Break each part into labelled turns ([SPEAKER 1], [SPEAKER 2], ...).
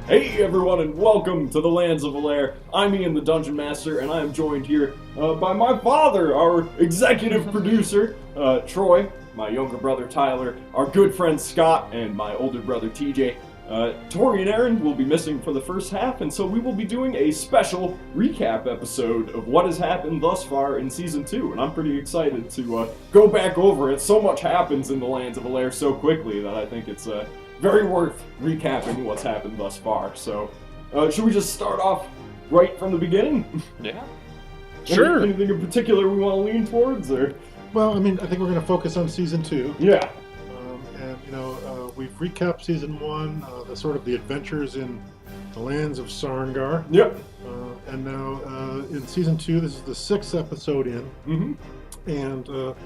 [SPEAKER 1] Hey everyone, and welcome to the lands of Alaire. I'm Ian the Dungeon Master, and I am joined here by my father, our executive producer, Troy, my younger brother Tyler, our good friend Scott, and my older brother TJ. Tori and Aaron will be missing for the first half, and so we will be doing a special recap episode of what has happened thus far in Season 2, and I'm pretty excited to go back over it. So much happens in the lands of Alaire so quickly that I think it's very worth recapping what's happened thus far. So, should we just start off right from the beginning?
[SPEAKER 2] Yeah. Sure.
[SPEAKER 1] Anything in particular we want to lean towards, or?
[SPEAKER 3] Well, I mean, I think we're going to focus on Season 2.
[SPEAKER 1] Yeah.
[SPEAKER 3] We've recapped Season 1, the sort of the adventures in the lands of Sarngar.
[SPEAKER 1] Yep.
[SPEAKER 3] And now, in Season 2, this is the 6th episode in.
[SPEAKER 1] Mm-hmm.
[SPEAKER 3] And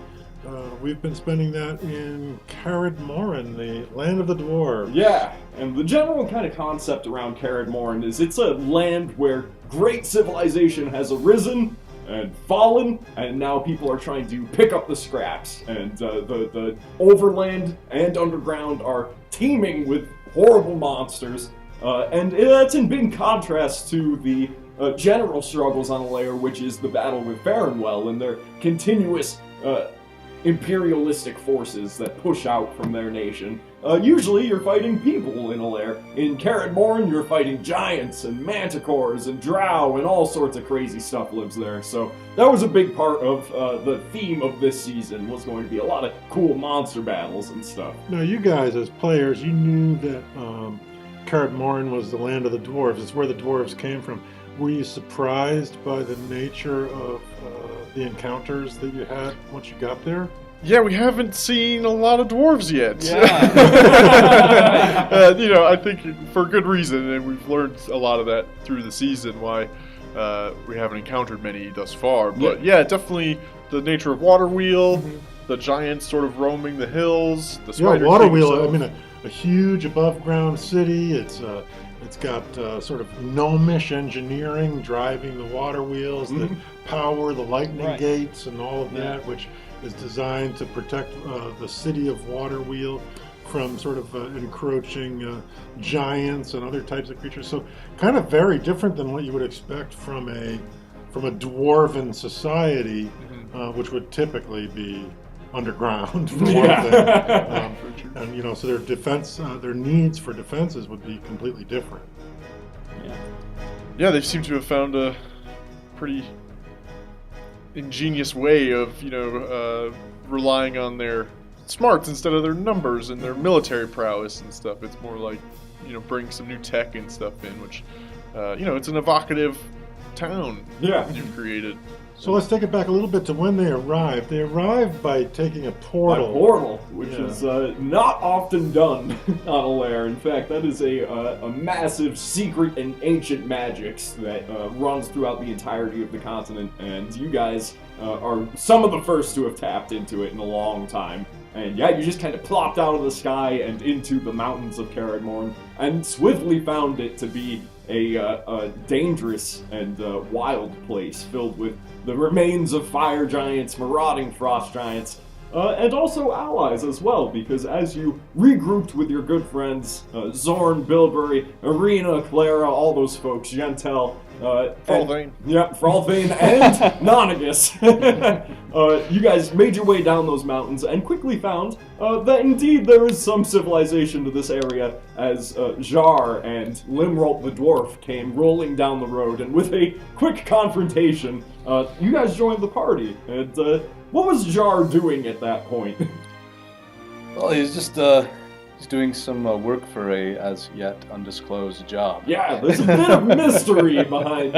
[SPEAKER 3] we've been spending that in Carid Morin, the land of the dwarves.
[SPEAKER 1] Yeah, and the general kind of concept around Carid Morin is it's a land where great civilization has arisen and fallen, and now people are trying to pick up the scraps. And the overland and underground are teeming with horrible monsters. And that's in big contrast to the general struggles on Alaire, which is the battle with Farinwell and their continuous imperialistic forces that push out from their nation. Usually you're fighting people in Alaire. In Carid Morin, you're fighting giants and manticores and drow and all sorts of crazy stuff lives there. So that was a big part of the theme of this season, was going to be a lot of cool monster battles and stuff.
[SPEAKER 3] Now, you guys, as players, you knew that Carid Morin was the land of the dwarves. It's where the dwarves came from. Were you surprised by the nature of the encounters that you had once you got there?
[SPEAKER 2] Yeah, we haven't seen a lot of dwarves yet.
[SPEAKER 1] Yeah.
[SPEAKER 2] I think for good reason, and we've learned a lot of that through the season, why we haven't encountered many thus far. But yeah, definitely the nature of Waterwheel, the giants sort of roaming the hills, the spider king
[SPEAKER 3] Waterwheel,
[SPEAKER 2] himself.
[SPEAKER 3] I mean, a huge above-ground city. It's got sort of gnomish engineering driving the water wheels that power the lightning gates and all of that, which is designed to protect the city of Waterwheel from sort of encroaching giants and other types of creatures. So kind of very different than what you would expect from a dwarven society, which would typically be underground for one thing. And so their defense, their needs for defenses would be completely different.
[SPEAKER 2] Yeah, they seem to have found a pretty ingenious way of, relying on their smarts instead of their numbers and their military prowess and stuff. It's more like, bring some new tech and stuff in, which, it's an evocative town you've created.
[SPEAKER 3] So let's take it back a little bit to when they arrived. They arrived by taking a portal.
[SPEAKER 1] A portal, which is not often done on Alaire. In fact, that is a massive secret and ancient magics that runs throughout the entirety of the continent, and you guys are some of the first to have tapped into it in a long time. And yeah, you just kind of plopped out of the sky and into the mountains of Carid Morin, and swiftly found it to be a dangerous and wild place filled with the remains of fire giants, marauding frost giants, and also allies as well, because as you regrouped with your good friends, Zorn, Bilberry, Irina, Clara, all those folks, Gentel,
[SPEAKER 2] Fralvain.
[SPEAKER 1] Fralvain and Nonagus. You guys made your way down those mountains and quickly found that indeed there is some civilization to this area, as Jar and Limrolt the dwarf came rolling down the road, and with a quick confrontation, you guys joined the party. And what was Jar doing at that point?
[SPEAKER 4] Well, he's just he's doing some work for a as yet undisclosed job.
[SPEAKER 1] Yeah, there's a bit of mystery behind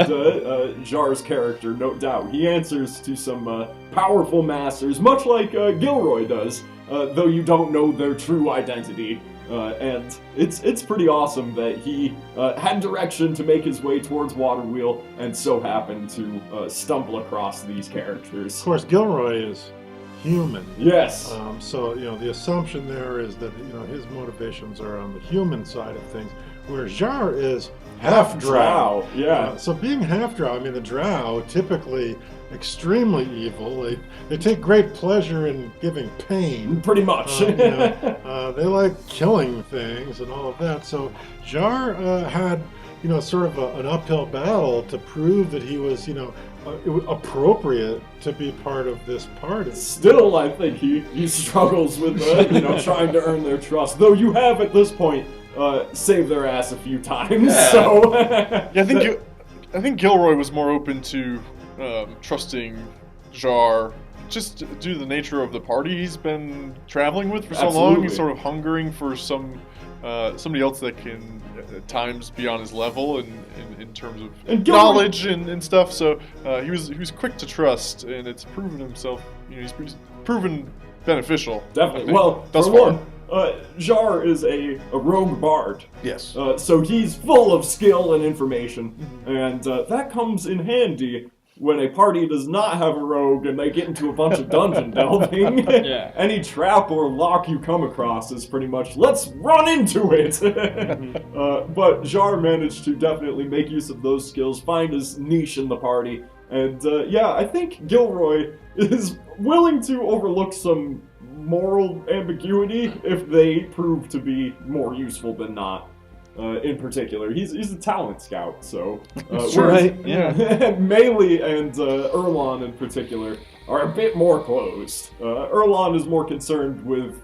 [SPEAKER 1] Jar's character, no doubt. He answers to some powerful masters, much like Gilroy does, though you don't know their true identity. And it's pretty awesome that he had direction to make his way towards Waterwheel and so happened to stumble across these characters.
[SPEAKER 3] Of course, Gilroy is human.
[SPEAKER 1] Yes.
[SPEAKER 3] So the assumption there is that his motivations are on the human side of things, whereas Jar is half drow.
[SPEAKER 1] Yeah.
[SPEAKER 3] So being half drow, the drow typically extremely evil. They take great pleasure in giving pain.
[SPEAKER 1] Pretty much.
[SPEAKER 3] They like killing things and all of that. So Jar had sort of an uphill battle to prove that he was it was appropriate to be part of this party.
[SPEAKER 1] Still, I think he struggles with trying to earn their trust. Though you have at this point saved their ass a few times.
[SPEAKER 2] Yeah.
[SPEAKER 1] So
[SPEAKER 2] I think Gilroy was more open to trusting Jar just due to the nature of the party he's been traveling with for so long. He's sort of hungering for somebody else that can at times be on his level in terms of knowledge and stuff. So he was quick to trust, and it's proven himself. He's proven beneficial.
[SPEAKER 1] Definitely. Well,
[SPEAKER 2] thus
[SPEAKER 1] for
[SPEAKER 2] far.
[SPEAKER 1] one, Jar is a rogue bard.
[SPEAKER 4] Yes.
[SPEAKER 1] So he's full of skill and information, and that comes in handy when a party does not have a rogue and they get into a bunch of dungeon delving.
[SPEAKER 5] Yeah.
[SPEAKER 1] Any trap or lock you come across is pretty much, let's run into it! But Jar managed to definitely make use of those skills, find his niche in the party, and I think Gilroy is willing to overlook some moral ambiguity if they prove to be more useful than not. In particular, he's a talent scout, so
[SPEAKER 5] right. Yeah.
[SPEAKER 1] Melee and Erlon in particular are a bit more closed. Erlon is more concerned with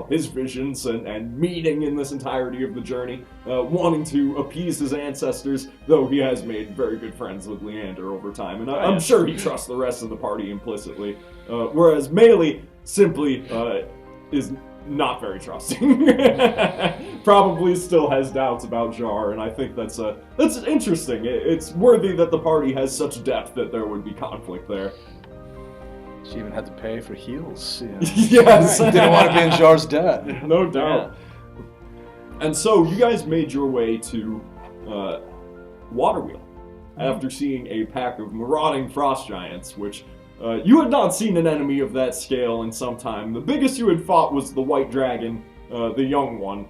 [SPEAKER 1] his visions and meaning in this entirety of the journey, wanting to appease his ancestors, though he has made very good friends with Leander over time, and I'm sure he trusts the rest of the party implicitly. Whereas Melee simply is not very trusting. Probably still has doubts about Jar, and I think that's interesting. It's worthy that the party has such depth that there would be conflict there.
[SPEAKER 4] She even had to pay for heals.
[SPEAKER 1] Yes.
[SPEAKER 4] Didn't want to be in Jar's debt.
[SPEAKER 1] No doubt. And so you guys made your way to Waterwheel after seeing a pack of marauding frost giants, which you had not seen an enemy of that scale in some time. The biggest you had fought was the white dragon, the young one.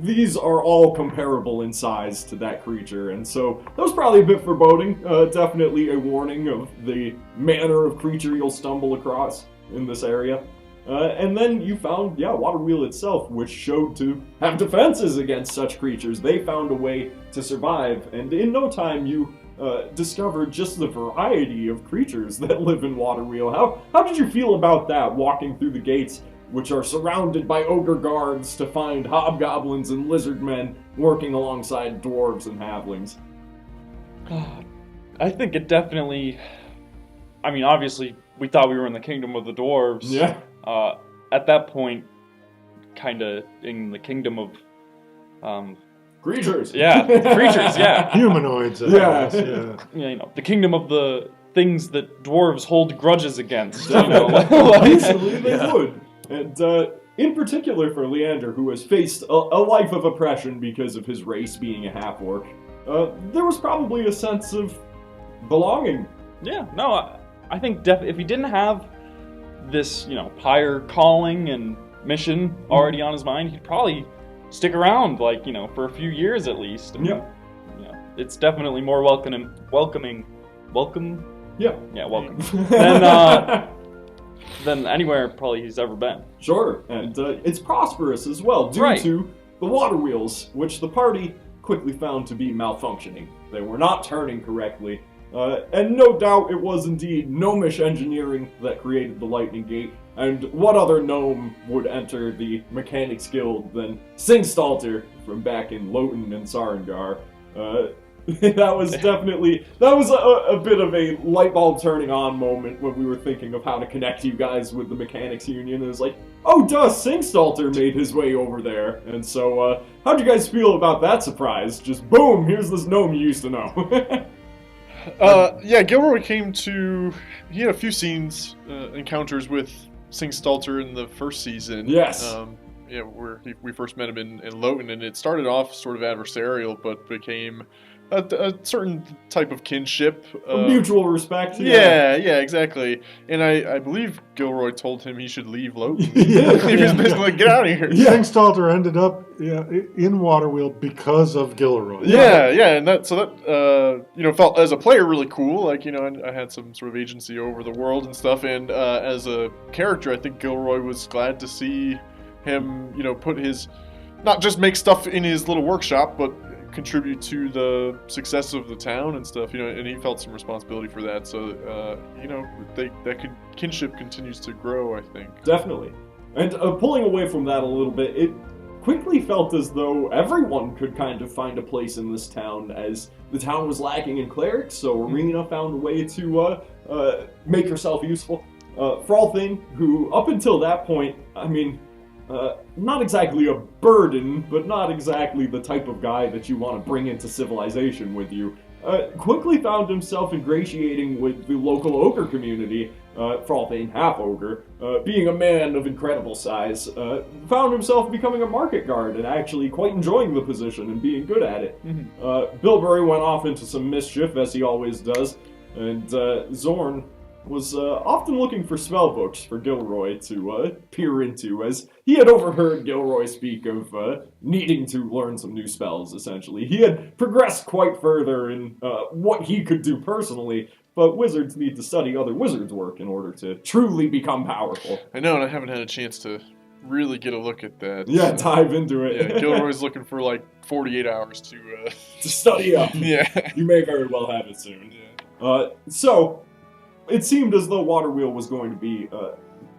[SPEAKER 1] These are all comparable in size to that creature, and so that was probably a bit foreboding. Definitely a warning of the manner of creature you'll stumble across in this area. And then you found, Waterwheel itself, which showed to have defenses against such creatures. They found a way to survive, and in no time you discovered just the variety of creatures that live in Waterwheel. How did you feel about that, walking through the gates, which are surrounded by ogre guards, to find hobgoblins and lizard men working alongside dwarves and halflings?
[SPEAKER 5] I think it definitely... obviously, we thought we were in the kingdom of the dwarves.
[SPEAKER 1] Yeah.
[SPEAKER 5] At that point, kind of in the kingdom of...
[SPEAKER 1] creatures.
[SPEAKER 5] Yeah, creatures, yeah.
[SPEAKER 3] Humanoids.
[SPEAKER 1] Yeah.
[SPEAKER 5] The kingdom of the things that dwarves hold grudges against.
[SPEAKER 1] Usually they would. And in particular for Leander, who has faced a life of oppression because of his race being a half-orc, there was probably a sense of belonging.
[SPEAKER 5] Yeah, no, I think if he didn't have this, higher calling and mission already on his mind, he'd probably stick around, for a few years at least. And, it's definitely more welcoming.
[SPEAKER 1] Yeah.
[SPEAKER 5] Yeah, welcome. than anywhere probably he's ever been.
[SPEAKER 1] Sure, and it's prosperous as well, due to the water wheels, which the party quickly found to be malfunctioning. They were not turning correctly, and no doubt it was indeed gnomish engineering that created the lightning gate. And what other gnome would enter the Mechanics Guild than Singstalter from back in Loten and Sarengar? That was a bit of a light bulb turning on moment when we were thinking of how to connect you guys with the Mechanics Union. It was like, oh duh, Singstalter made his way over there. And so, how'd you guys feel about that surprise? Just boom, here's this gnome you used to know.
[SPEAKER 2] Gilroy he had a few encounters with Singstalter in the first season.
[SPEAKER 1] Yes.
[SPEAKER 2] where we first met him in Lowton, and it started off sort of adversarial, but became a certain type of kinship.
[SPEAKER 1] Mutual respect.
[SPEAKER 2] Yeah, exactly. And I believe Gilroy told him he should leave Lowton.
[SPEAKER 1] Yeah.
[SPEAKER 2] He was basically like, get out of here.
[SPEAKER 1] Yeah.
[SPEAKER 3] Kingstalter ended up in Waterwheel because of Gilroy.
[SPEAKER 2] Yeah, and that felt as a player really cool. Like, I had some sort of agency over the world and stuff. And as a character, I think Gilroy was glad to see him, put his, not just make stuff in his little workshop, but contribute to the success of the town and stuff, and he felt some responsibility for that. So, kinship continues to grow, I think.
[SPEAKER 1] Definitely. And pulling away from that a little bit, it quickly felt as though everyone could kind of find a place in this town, as the town was lacking in clerics, so Arena found a way to make herself useful. Fralthing, who up until that point, not exactly a burden, but not exactly the type of guy that you want to bring into civilization with you, quickly found himself ingratiating with the local ogre community. Fralthane, half-ogre, being a man of incredible size, found himself becoming a market guard and actually quite enjoying the position and being good at it. Bilberry went off into some mischief, as he always does, and Zorn was often looking for spell books for Gilroy to peer into, as he had overheard Gilroy speak of needing to learn some new spells, essentially. He had progressed quite further in what he could do personally, but wizards need to study other wizards' work in order to truly become powerful.
[SPEAKER 2] I know, and I haven't had a chance to really get a look at that.
[SPEAKER 1] Yeah, dive into it.
[SPEAKER 2] Yeah, Gilroy's looking for like 48 hours to
[SPEAKER 1] study up.
[SPEAKER 2] Yeah.
[SPEAKER 1] You may very well have it soon. So, it seemed as though Waterwheel was going to be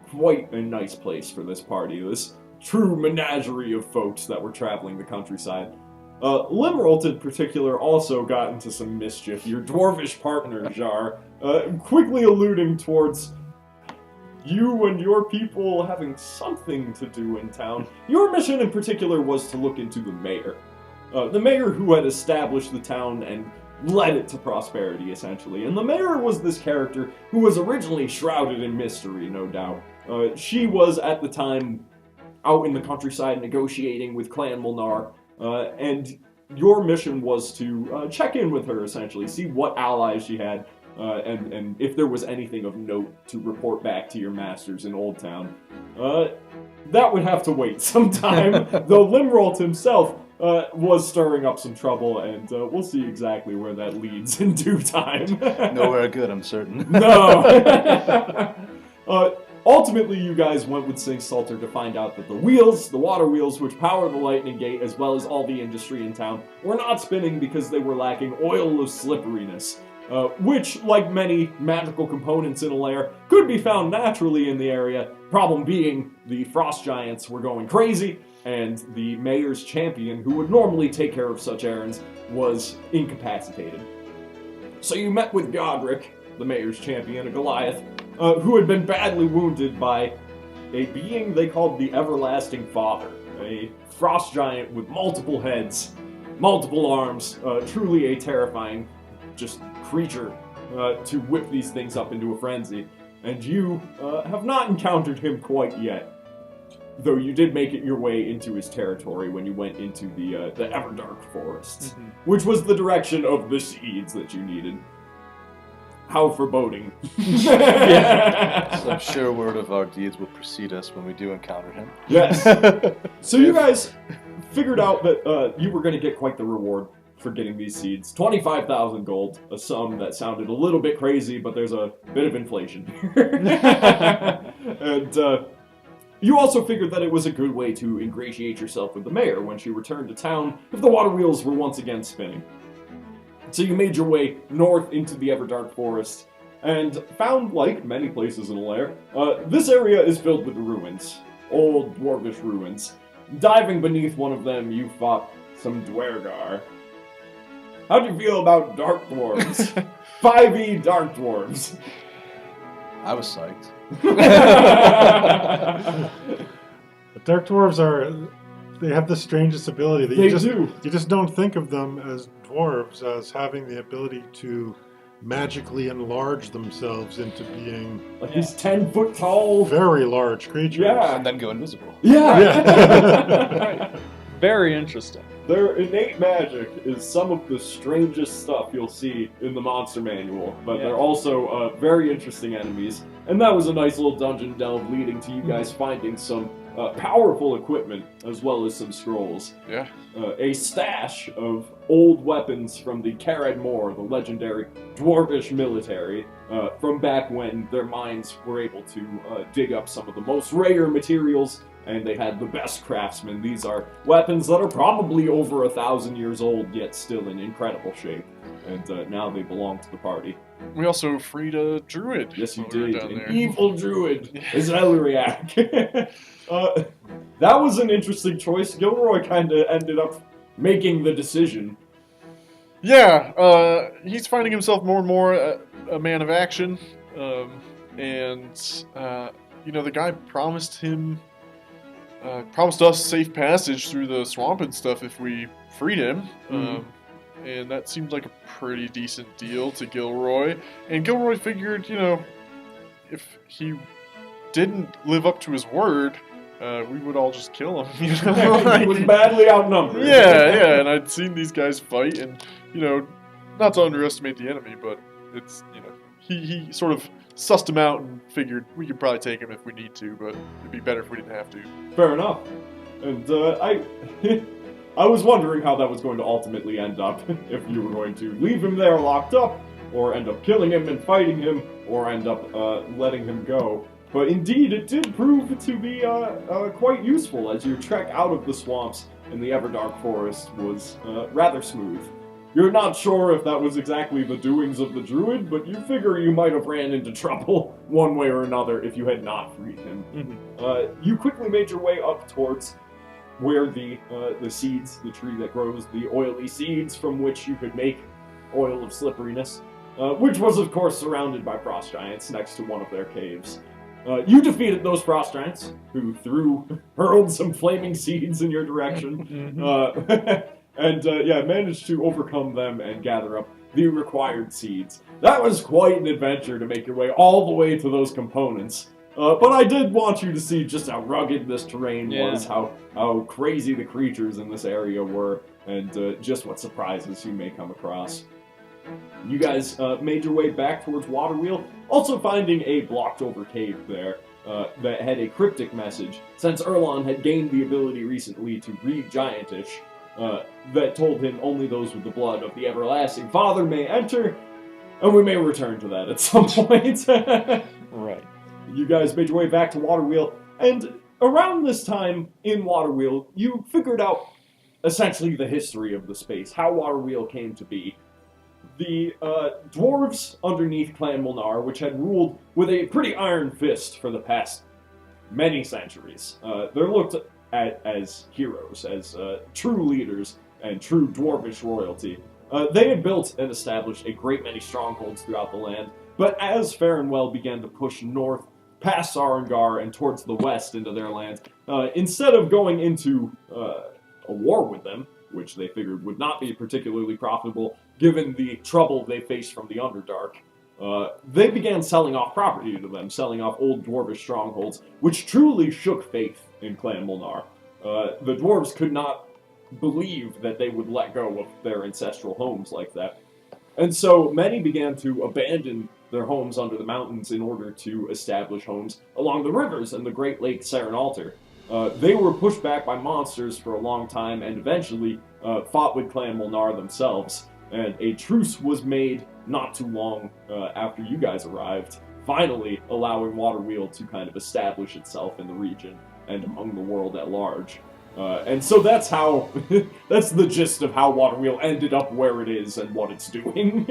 [SPEAKER 1] quite a nice place for this party, this true menagerie of folks that were traveling the countryside. Limeralt in particular also got into some mischief, your dwarvish partner, Jar, quickly alluding towards you and your people having something to do in town. Your mission in particular was to look into the mayor. The mayor who had established the town and led it to prosperity, essentially. And the mayor was this character who was originally shrouded in mystery, no doubt. She was, at the time, out in the countryside negotiating with Clan Molnar, and your mission was to check in with her, essentially, see what allies she had, and if there was anything of note to report back to your masters in Old Town. That would have to wait some time, though Limeralt himself was stirring up some trouble, and we'll see exactly where that leads in due time.
[SPEAKER 4] Nowhere good, I'm certain.
[SPEAKER 1] No! Ultimately, you guys went with Sinksalter to find out that the wheels, the water wheels, which power the Lightning Gate, as well as all the industry in town, were not spinning because they were lacking oil of slipperiness, which, like many magical components in Alaire, could be found naturally in the area. Problem being, the frost giants were going crazy, and the mayor's champion, who would normally take care of such errands, was incapacitated. So you met with Godric, the mayor's champion, a Goliath, who had been badly wounded by a being they called the Everlasting Father, a frost giant with multiple heads, multiple arms, truly a terrifying just creature to whip these things up into a frenzy. And you have not encountered him quite yet, though you did make it your way into his territory when you went into the Everdark Forests, which was the direction of the seeds that you needed. How foreboding.
[SPEAKER 4] Some sure word of our deeds will precede us when we do encounter him.
[SPEAKER 1] Yes. So you guys figured out that you were going to get quite the reward for getting these seeds. 25,000 gold, a sum that sounded a little bit crazy, but there's a bit of inflation here. And you also figured that it was a good way to ingratiate yourself with the mayor when she returned to town if the water wheels were once again spinning. So you made your way north into the Everdark Forest, and found, like many places in Alaire, this area is filled with ruins. Old dwarvish ruins. Diving beneath one of them, you fought some Dwergar. How'd you feel about dark dwarves? 5e dark dwarves.
[SPEAKER 4] I was psyched.
[SPEAKER 3] The Dark Dwarves they have the strangest ability that
[SPEAKER 1] They
[SPEAKER 3] you
[SPEAKER 1] do.
[SPEAKER 3] just don't think of them as dwarves as having the ability to magically enlarge themselves into being
[SPEAKER 1] Like these 10-foot tall.
[SPEAKER 3] very large creatures.
[SPEAKER 1] Yeah.
[SPEAKER 4] And then go invisible.
[SPEAKER 1] Yeah.
[SPEAKER 3] Yeah.
[SPEAKER 5] Very interesting.
[SPEAKER 1] Their innate magic is some of the strangest stuff you'll see in the monster manual, but
[SPEAKER 5] Yeah.
[SPEAKER 1] they're also very interesting enemies. And that was a nice little dungeon delve leading to you guys finding some powerful equipment as well as some scrolls.
[SPEAKER 2] Yeah.
[SPEAKER 1] A stash of old weapons from the Karad Mor, the legendary dwarvish military, from back when their minds were able to dig up some of the most rare materials, and they had the best craftsmen. These are weapons that are probably over 1,000 years old, yet still in incredible shape. And now they belong to the party.
[SPEAKER 2] We also freed a druid.
[SPEAKER 1] Yes, you
[SPEAKER 2] while we were
[SPEAKER 1] did.
[SPEAKER 2] down
[SPEAKER 1] An
[SPEAKER 2] there.
[SPEAKER 1] evil druid, Zelriak. That was an interesting choice. Gilroy kind of ended up making the decision.
[SPEAKER 2] Yeah, he's finding himself more and more a man of action, and the guy promised us safe passage through the swamp and stuff if we freed him, and that seemed like a pretty decent deal to Gilroy. And Gilroy figured, if he didn't live up to his word, we would all just kill him.
[SPEAKER 1] He was badly outnumbered.
[SPEAKER 2] Yeah, and I'd seen these guys fight, and not to underestimate the enemy, but it's he sort of sussed him out and figured we could probably take him if we need to, but it'd be better if we didn't have to.
[SPEAKER 1] Fair enough. And I was wondering how that was going to ultimately end up. If you were going to leave him there locked up, or end up killing him and fighting him, or end up letting him go. But indeed, it did prove to be quite useful, as your trek out of the swamps in the Everdark Forest was rather smooth. You're not sure if that was exactly the doings of the druid, but you figure you might have ran into trouble one way or another if you had not freed him.
[SPEAKER 5] Mm-hmm.
[SPEAKER 1] You quickly made your way up towards where the seeds, the tree that grows the oily seeds from which you could make oil of slipperiness, which was of course surrounded by frost giants next to one of their caves. You defeated those frost giants, who hurled some flaming seeds in your direction, and managed to overcome them and gather up the required seeds. That was quite an adventure to make your way all the way to those components. But I did want you to see just how rugged this terrain was, how crazy the creatures in this area were, and just what surprises you may come across. You guys made your way back towards Waterwheel, also finding a blocked-over cave there that had a cryptic message, since Erlon had gained the ability recently to read Giantish, that told him only those with the blood of the everlasting Father may enter, and we may return to that at some point.
[SPEAKER 5] Right.
[SPEAKER 1] You guys made your way back to Waterwheel, and around this time in Waterwheel, you figured out essentially the history of the space, how Waterwheel came to be. The dwarves underneath Clan Molnar, which had ruled with a pretty iron fist for the past many centuries, they're looked at as heroes, as true leaders and true dwarvish royalty. They had built and established a great many strongholds throughout the land, but as Farinwell began to push north past Sarangar and towards the west into their lands, instead of going into a war with them, which they figured would not be particularly profitable given the trouble they faced from the Underdark, they began selling off property to them, selling off old dwarvish strongholds, which truly shook faith in Clan Molnar. The dwarves could not believe that they would let go of their ancestral homes like that. And so many began to abandon their homes under the mountains in order to establish homes along the rivers and the Great Lake Serenalter. They were pushed back by monsters for a long time and eventually fought with Clan Molnar themselves, and a truce was made not too long after you guys arrived, finally allowing Waterwheel to kind of establish itself in the region and among the world at large. And so that's how, that's the gist of how Waterwheel ended up where it is and what it's doing.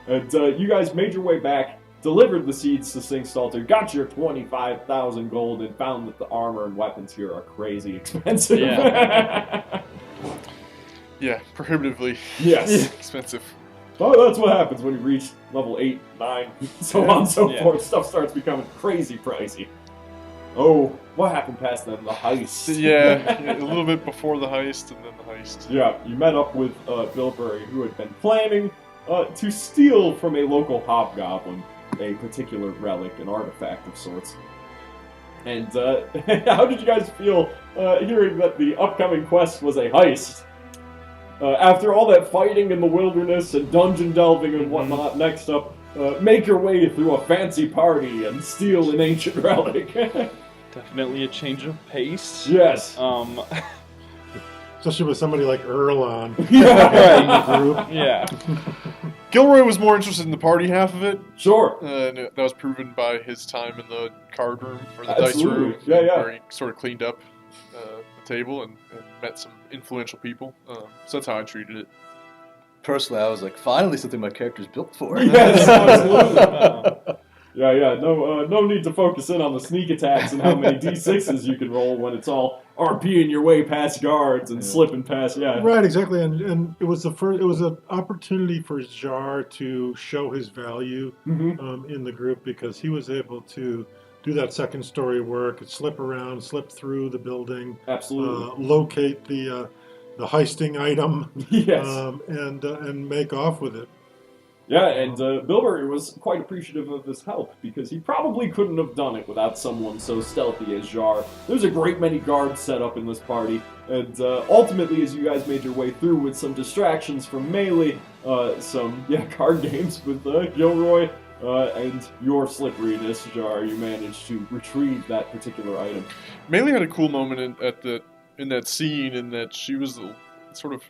[SPEAKER 1] And you guys made your way back, delivered the seeds to Singstalter, got your 25,000 gold, and found that the armor and weapons here are crazy expensive.
[SPEAKER 2] Yeah, prohibitively expensive.
[SPEAKER 1] Well, that's what happens when you reach level 8, 9, so on and so forth. Stuff starts becoming crazy pricey. Oh, what happened past then? The heist.
[SPEAKER 2] Yeah, a little bit before the heist, and then the heist.
[SPEAKER 1] Yeah, you met up with Bilberry, who had been planning to steal from a local hobgoblin a particular relic, an artifact of sorts. And how did you guys feel hearing that the upcoming quest was a heist? After all that fighting in the wilderness and dungeon delving and whatnot, next up, make your way through a fancy party and steal an ancient relic.
[SPEAKER 5] Definitely a change of pace.
[SPEAKER 1] Yes.
[SPEAKER 3] Especially with somebody like Earl on
[SPEAKER 5] Yeah,
[SPEAKER 3] in the group.
[SPEAKER 5] Yeah.
[SPEAKER 2] Gilroy was more interested in the party half of it.
[SPEAKER 1] Sure.
[SPEAKER 2] And that was proven by his time in the card room or the
[SPEAKER 1] Absolutely.
[SPEAKER 2] dice room,
[SPEAKER 1] Yeah.
[SPEAKER 2] where he sort of cleaned up the table and met some influential people. So that's how I treated it.
[SPEAKER 4] Personally, I was like, finally something my character's built for.
[SPEAKER 1] Yes, absolutely. Yeah. No need to focus in on the sneak attacks and how many d6s you can roll when it's all RPing your way past guards and slipping past. Yeah.
[SPEAKER 3] Right, exactly, and it was an opportunity for Jar to show his value in the group, because he was able to do that second story work, slip around, slip through the building,
[SPEAKER 1] Absolutely.
[SPEAKER 3] locate the heisting item,
[SPEAKER 1] Yes.
[SPEAKER 3] and make off with it.
[SPEAKER 1] Yeah, and Bilberry was quite appreciative of his help, because he probably couldn't have done it without someone so stealthy as Jar. There's a great many guards set up in this party, and ultimately, as you guys made your way through with some distractions from melee, some card games with Gilroy, and your slipperiness, Jar, you managed to retrieve that particular item.
[SPEAKER 2] Melee had a cool moment in that scene, in that she was sort of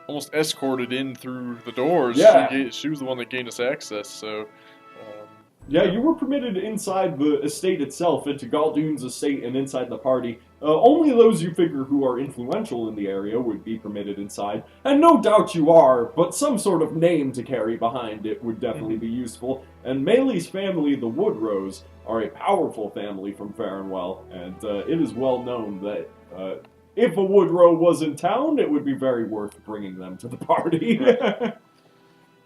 [SPEAKER 2] almost escorted in through the doors.
[SPEAKER 1] Yeah.
[SPEAKER 2] She was the one that gained us access, so...
[SPEAKER 1] Yeah, you were permitted inside the estate itself, into Galdoon's estate and inside the party. Only those you figure who are influential in the area would be permitted inside. And no doubt you are, but some sort of name to carry behind it would definitely be useful. And Melee's family, the Woodrose, are a powerful family from Farrenwell, and it is well known that if a Woodrow was in town, it would be very worth bringing them to the party.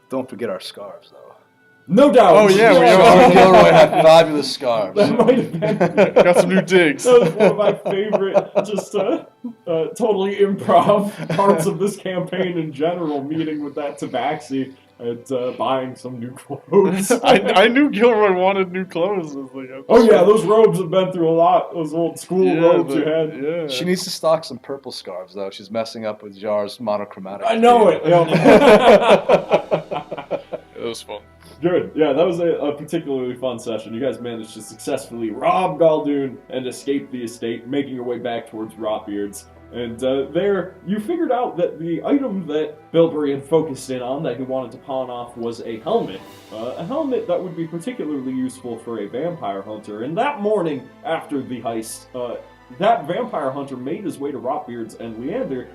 [SPEAKER 4] Don't forget our scarves, though.
[SPEAKER 1] No doubt.
[SPEAKER 2] Oh, yeah, we
[SPEAKER 4] Jar Gilroy had fabulous scarves.
[SPEAKER 1] That might have been...
[SPEAKER 2] Got some new digs.
[SPEAKER 1] That was one of my favorite, just totally improv parts of this campaign in general, meeting with that Tabaxi and buying some new clothes.
[SPEAKER 2] I knew Gilroy wanted new clothes. I was like,
[SPEAKER 1] Oh yeah, those robes have been through a lot. Those old school robes you had.
[SPEAKER 2] Yeah.
[SPEAKER 4] She needs to stock some purple scarves, though. She's messing up with Jar's monochromatic.
[SPEAKER 1] I know it.
[SPEAKER 2] It was fun.
[SPEAKER 1] Good. Yeah, that was a particularly fun session. You guys managed to successfully rob Galdoon and escape the estate, making your way back towards Rotbeard's. And there, you figured out that the item that Bilberry had focused in on, that he wanted to pawn off, was a helmet. A helmet that would be particularly useful for a vampire hunter. And that morning, after the heist, that vampire hunter made his way to Rotbeard's, and Leander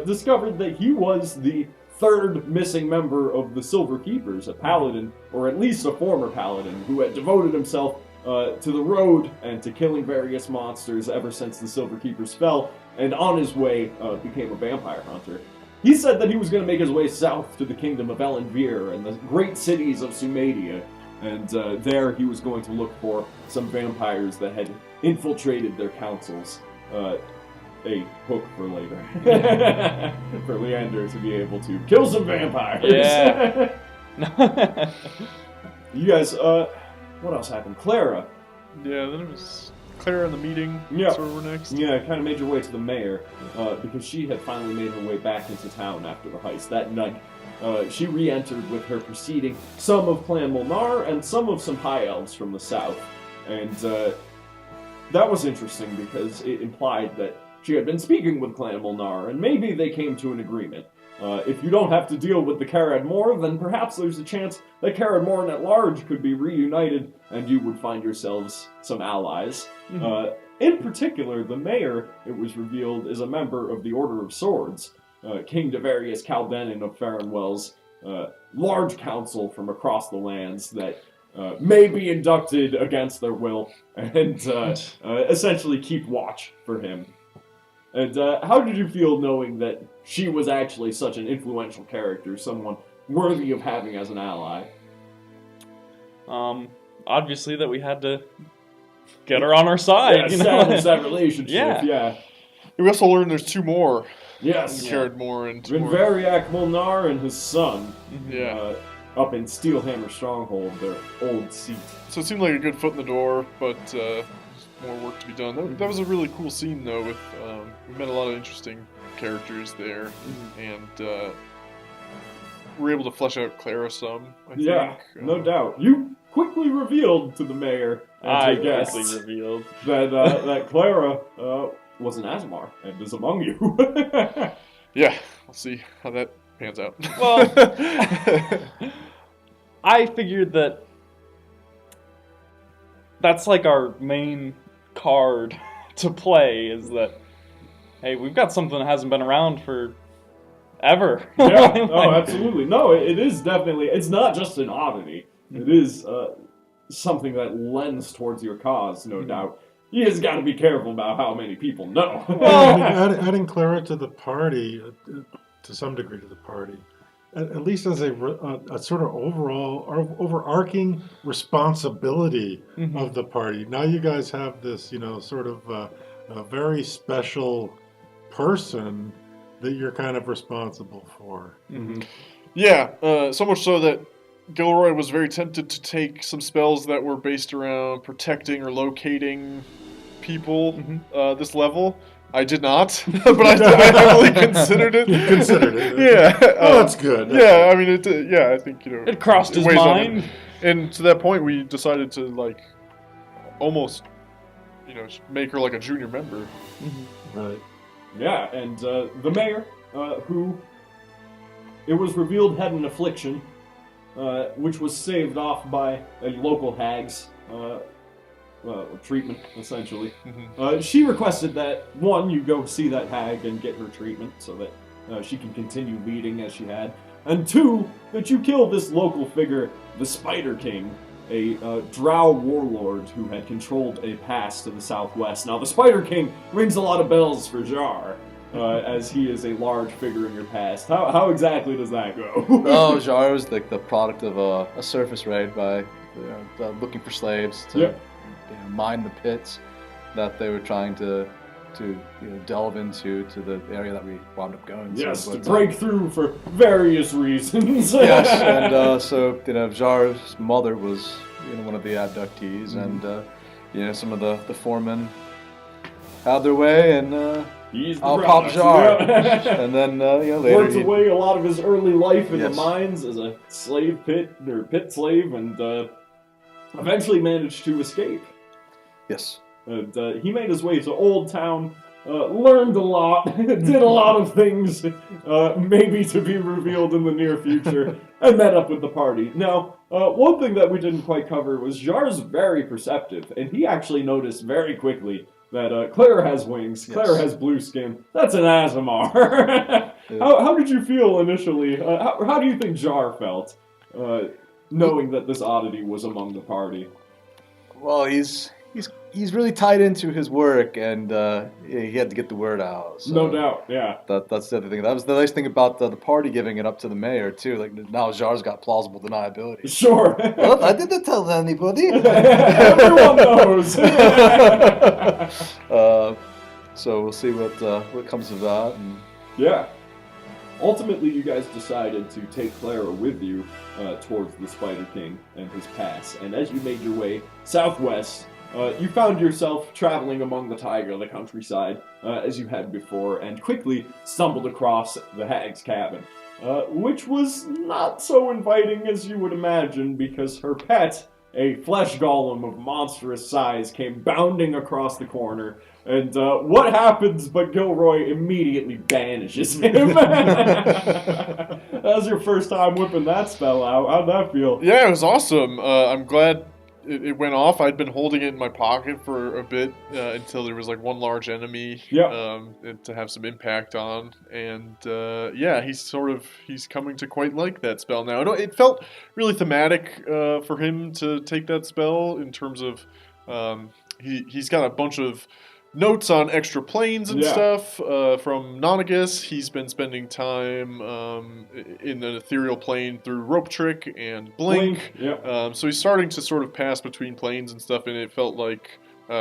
[SPEAKER 1] discovered that he was the third missing member of the Silver Keepers, a paladin, or at least a former paladin, who had devoted himself to the road and to killing various monsters ever since the Silver Keepers fell, and on his way became a vampire hunter. He said that he was going to make his way south to the kingdom of Elenvir and the great cities of Sumedia, and there he was going to look for some vampires that had infiltrated their councils. A hook for later. For Leander to be able to kill some vampires.
[SPEAKER 5] Yeah.
[SPEAKER 1] You guys, what else happened? Clara.
[SPEAKER 2] Yeah, then it was Clara in the meeting.
[SPEAKER 1] Yeah.
[SPEAKER 2] Sort of were next.
[SPEAKER 1] Yeah, kind of made your way to the mayor, because she had finally made her way back into town after the heist. That night, she re-entered with her preceding some of Clan Molnar and some High Elves from the south. And that was interesting because it implied that she had been speaking with Clan Molnar, and maybe they came to an agreement. If you don't have to deal with the Carad Mor, then perhaps there's a chance that Carad Morn at large could be reunited, and you would find yourselves some allies. In particular, the mayor, it was revealed, is a member of the Order of Swords, King Devarius Caldenin of Farrenwell's large council from across the lands that may be inducted against their will, and essentially keep watch for him. And how did you feel knowing that she was actually such an influential character, someone worthy of having as an ally?
[SPEAKER 5] Obviously that we had to get her on our side.
[SPEAKER 1] Yeah, establish that relationship,
[SPEAKER 5] Yeah.
[SPEAKER 1] yeah.
[SPEAKER 2] We also learned there's two more
[SPEAKER 1] Yes.
[SPEAKER 2] Cared more and
[SPEAKER 1] When
[SPEAKER 2] more.
[SPEAKER 1] Variac Molnar and his son,
[SPEAKER 2] Yeah.
[SPEAKER 1] up in Steelhammer Stronghold, their old seat.
[SPEAKER 2] So it seemed like a good foot in the door, but more work to be done. That was a really cool scene, though. With we met a lot of interesting characters there, and we were able to flesh out Clara some. I think.
[SPEAKER 1] No doubt. You quickly revealed to the mayor and
[SPEAKER 5] I
[SPEAKER 1] to guests
[SPEAKER 5] quickly revealed.
[SPEAKER 1] that Clara was an Azamar and is among you.
[SPEAKER 2] Yeah, we'll see how that pans out.
[SPEAKER 5] Well, I figured that's like our main card to play is that, hey, we've got something that hasn't been around for ever.
[SPEAKER 1] Yeah, oh, absolutely. No, it is definitely, it's not just an oddity. It is something that lends towards your cause, no doubt. You just got to be careful about how many people know.
[SPEAKER 3] Well, I mean, adding Clara to the party, to some degree to the party, at least as a sort of overall or overarching responsibility of the party. Now you guys have this, sort of a very special person that you're kind of responsible for.
[SPEAKER 2] Yeah, so much so that Gilroy was very tempted to take some spells that were based around protecting or locating people this level. I did not, but I heavily considered it.
[SPEAKER 3] You considered it.
[SPEAKER 2] Yeah.
[SPEAKER 3] Oh, that's good.
[SPEAKER 2] I mean, I think,
[SPEAKER 5] it crossed his
[SPEAKER 2] weighs on
[SPEAKER 5] mind.
[SPEAKER 2] him. And to that point, we decided to, like, almost, make her like a junior member.
[SPEAKER 3] Right.
[SPEAKER 1] Yeah, and the mayor, who it was revealed had an affliction, which was saved off by a local hag's treatment, essentially. She requested that, one, you go see that hag and get her treatment so that she can continue leading as she had, and two, that you kill this local figure, the Spider King, a drow warlord who had controlled a pass to the southwest. Now, the Spider King rings a lot of bells for Jar, as he is a large figure in your past. How exactly does that go?
[SPEAKER 4] Oh, Jar was the product of a surface raid by looking for slaves to mine the pits that they were trying to delve into the area that we wound up going.
[SPEAKER 1] Yes,
[SPEAKER 4] to
[SPEAKER 1] to break through for various reasons.
[SPEAKER 4] Yes, and so Jar's mother was one of the abductees, and some of the foremen had their way, and
[SPEAKER 1] He's the
[SPEAKER 4] I'll pop Jar.
[SPEAKER 1] Yeah.
[SPEAKER 4] And then later
[SPEAKER 1] worked away a lot of his early life in the
[SPEAKER 4] Yes.
[SPEAKER 1] mines as a slave pit slave, and eventually managed to escape.
[SPEAKER 4] Yes.
[SPEAKER 1] And he made his way to Old Town, learned a lot, did a lot of things, maybe to be revealed in the near future, and met up with the party. Now, one thing that we didn't quite cover was Jar's very perceptive, and he actually noticed very quickly that Claire has wings,
[SPEAKER 4] Yes.
[SPEAKER 1] Claire has blue skin. That's an Azamar. How did you feel initially? How do you think Jar felt, knowing that this oddity was among the party?
[SPEAKER 4] Well, he's really tied into his work, and he had to get the word out. So
[SPEAKER 1] No doubt, yeah.
[SPEAKER 4] That's the other thing. That was the nice thing about the party giving it up to the mayor too. Like now, Jar's got plausible deniability.
[SPEAKER 1] Sure.
[SPEAKER 4] Well, I didn't tell anybody.
[SPEAKER 1] Everyone knows.
[SPEAKER 4] So we'll see what comes of that. And
[SPEAKER 1] Yeah. Ultimately, you guys decided to take Clara with you towards the Spider King and his pass. And as you made your way southwest, you found yourself traveling among the taiga, the countryside, as you had before, and quickly stumbled across the hag's cabin, which was not so inviting as you would imagine, because her pet, a flesh golem of monstrous size, came bounding across the corner. And what happens but Gilroy immediately banishes him? That was your first time whipping that spell out. How'd that feel?
[SPEAKER 2] Yeah, it was awesome. I'm glad it went off. I'd been holding it in my pocket for a bit until there was like one large enemy to have some impact on. And he's coming to quite like that spell now. It felt really thematic for him to take that spell in terms of he's got a bunch of notes on extra planes and stuff from Nonagus. He's been spending time in an ethereal plane through Rope Trick and Blink. So he's starting to sort of pass between planes and stuff, and it felt like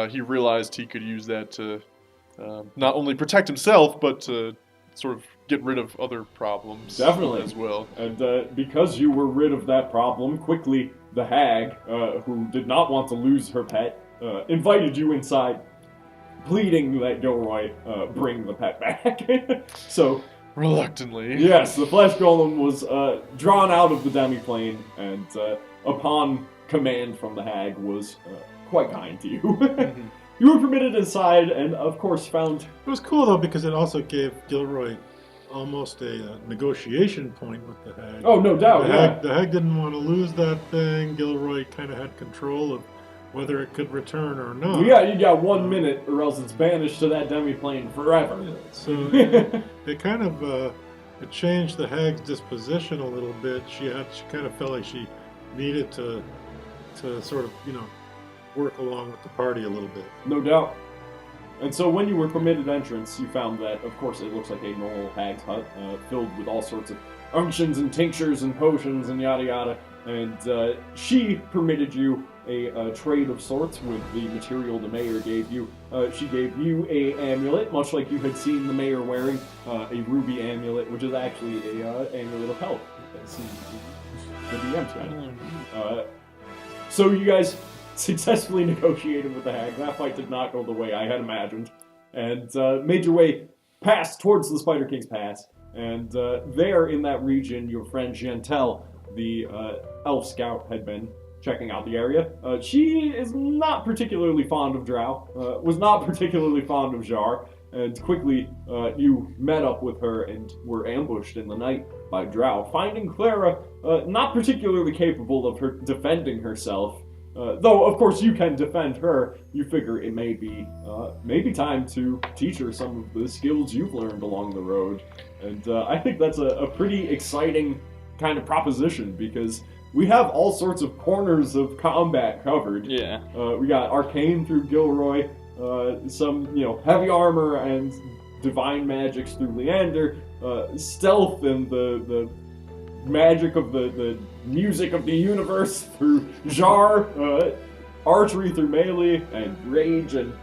[SPEAKER 2] he realized he could use that to not only protect himself, but to sort of get rid of other problems
[SPEAKER 1] Definitely.
[SPEAKER 2] as well.
[SPEAKER 1] And because you were rid of that problem, quickly the hag, who did not want to lose her pet, invited you inside, pleading that Gilroy bring the pet back. So,
[SPEAKER 2] Reluctantly.
[SPEAKER 1] yes, the flesh golem was drawn out of the demiplane, and upon command from the hag was quite kind to you.
[SPEAKER 2] Mm-hmm.
[SPEAKER 1] You were permitted inside, and of course found...
[SPEAKER 3] It was cool though because it also gave Gilroy almost a negotiation point with the hag.
[SPEAKER 1] Oh, no doubt,
[SPEAKER 3] The hag didn't want to lose that thing. Gilroy kind of had control of whether it could return or not.
[SPEAKER 1] Yeah, you got 1 minute, or else it's banished to that demiplane forever.
[SPEAKER 3] Yeah, so it kind of it changed the hag's disposition a little bit. She kind of felt like she needed to sort of work along with the party a little bit.
[SPEAKER 1] No doubt. And so when you were permitted entrance, you found that, of course, it looks like a normal hag's hut, filled with all sorts of unctions and tinctures and potions and yada yada. And she permitted you a trade of sorts with the material the mayor gave you. She gave you a amulet, much like you had seen the mayor wearing, a ruby amulet, which is actually a amulet of health. That's the DM's guide. So you guys successfully negotiated with the hag. That fight did not go the way I had imagined, and made your way past towards the Spider King's Pass. And there in that region, your friend Gentel, the elf scout, had been checking out the area. She is not particularly fond of Drow, was not particularly fond of Jar, and quickly you met up with her and were ambushed in the night by Drow, finding Clara not particularly capable of her defending herself. Though, of course, you can defend her, you figure it may be time to teach her some of the skills you've learned along the road. And I think that's a pretty exciting kind of proposition, because we have all sorts of corners of combat covered.
[SPEAKER 5] Yeah.
[SPEAKER 1] We got arcane through Gilroy, some, heavy armor and divine magics through Leander, stealth and the magic of the music of the universe through Jar, archery through melee, and rage and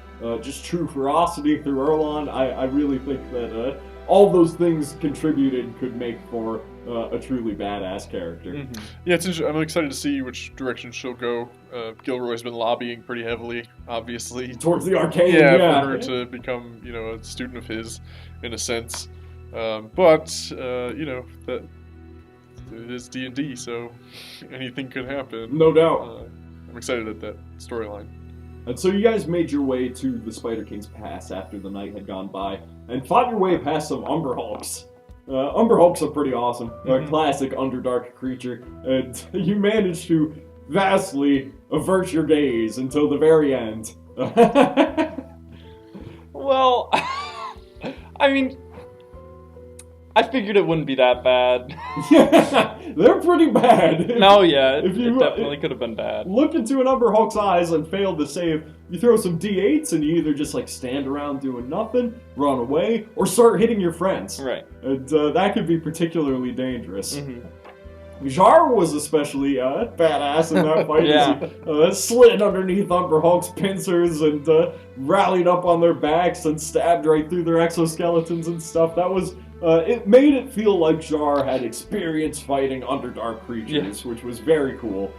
[SPEAKER 1] just true ferocity through Erlon. I really think that all those things contributed could make for a truly badass character.
[SPEAKER 2] Mm-hmm. Yeah, it's I'm excited to see which direction she'll go. Gilroy's been lobbying pretty heavily, obviously.
[SPEAKER 1] Towards the arcane,
[SPEAKER 2] yeah. For her to become, a student of his, in a sense. But that it is D&D, so anything could happen.
[SPEAKER 1] No doubt.
[SPEAKER 2] I'm excited at that storyline.
[SPEAKER 1] And so you guys made your way to the Spider King's Pass after the night had gone by, and fought your way past some Umber Hulks. Umber Hulks are pretty awesome. They're a classic Underdark creature, and you managed to vastly avert your gaze until the very end.
[SPEAKER 5] Well, I mean, I figured it wouldn't be that bad.
[SPEAKER 1] Yeah, they're pretty bad.
[SPEAKER 5] No, yeah,
[SPEAKER 1] If
[SPEAKER 5] it
[SPEAKER 1] you
[SPEAKER 5] definitely could have been bad.
[SPEAKER 1] look into an Umber Hulk's eyes and fail to save, you throw some D8s and you either just stand around doing nothing, run away, or start hitting your friends.
[SPEAKER 5] Right.
[SPEAKER 1] And that could be particularly dangerous.
[SPEAKER 5] Mm-hmm.
[SPEAKER 1] Jar was especially badass in that fight.
[SPEAKER 5] Yeah.
[SPEAKER 1] As he slid underneath Umber Hulk's pincers and rallied up on their backs and stabbed right through their exoskeletons and stuff. That was... it made it feel like Jar had experience fighting Underdark creatures, which was very cool.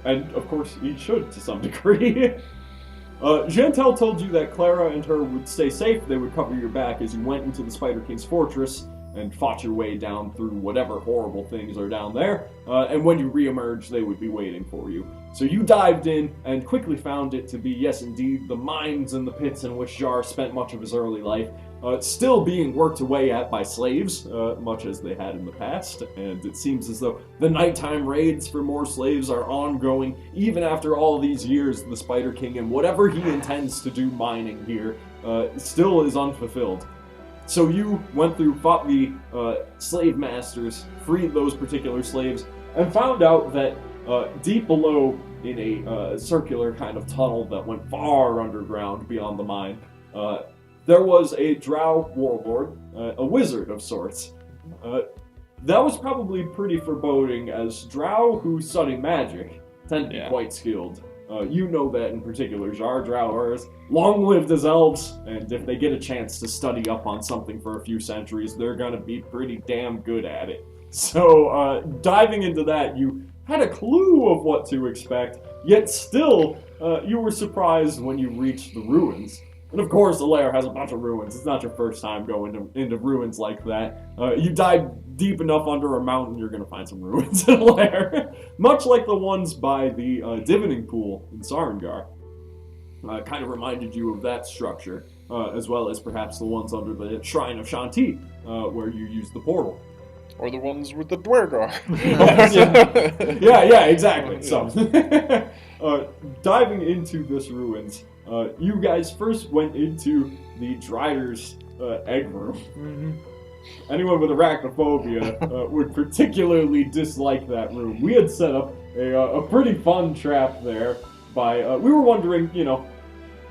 [SPEAKER 1] And, of course, he should to some degree. Gentel told you that Clara and her would stay safe. They would cover your back as you went into the Spider King's fortress and fought your way down through whatever horrible things are down there. And when you re-emerge, they would be waiting for you. So you dived in and quickly found it to be, yes, indeed, the mines and the pits in which Jar spent much of his early life. Still being worked away at by slaves, much as they had in the past, and it seems as though the nighttime raids for more slaves are ongoing. Even after all these years, the Spider King and whatever he intends to do mining here still is unfulfilled. So you went through, fought the slave masters, freed those particular slaves, and found out that deep below in a circular kind of tunnel that went far underground beyond the mine, there was a Drow warlord, a wizard of sorts. That was probably pretty foreboding, as Drow who study magic tend to be quite skilled. you know that in particular, Jar Drow are as long-lived as elves, and if they get a chance to study up on something for a few centuries, they're gonna be pretty damn good at it. So, diving into that, you had a clue of what to expect, yet still, you were surprised when you reached the ruins. And of course, Alaire has a bunch of ruins. It's not your first time going into ruins like that. You dive deep enough under a mountain, you're going to find some ruins in Alaire. Much like the ones by the divining pool in Sarangar. Kind of reminded you of that structure, as well as perhaps the ones under the Shrine of Shanti, where you use the portal.
[SPEAKER 2] Or the ones with the Dwergar.
[SPEAKER 1] yeah, exactly. So, diving into this ruins, you guys first went into the Drider's egg room.
[SPEAKER 5] Mm-hmm.
[SPEAKER 1] Anyone with arachnophobia would particularly dislike that room. We had set up a pretty fun trap there by, we were wondering,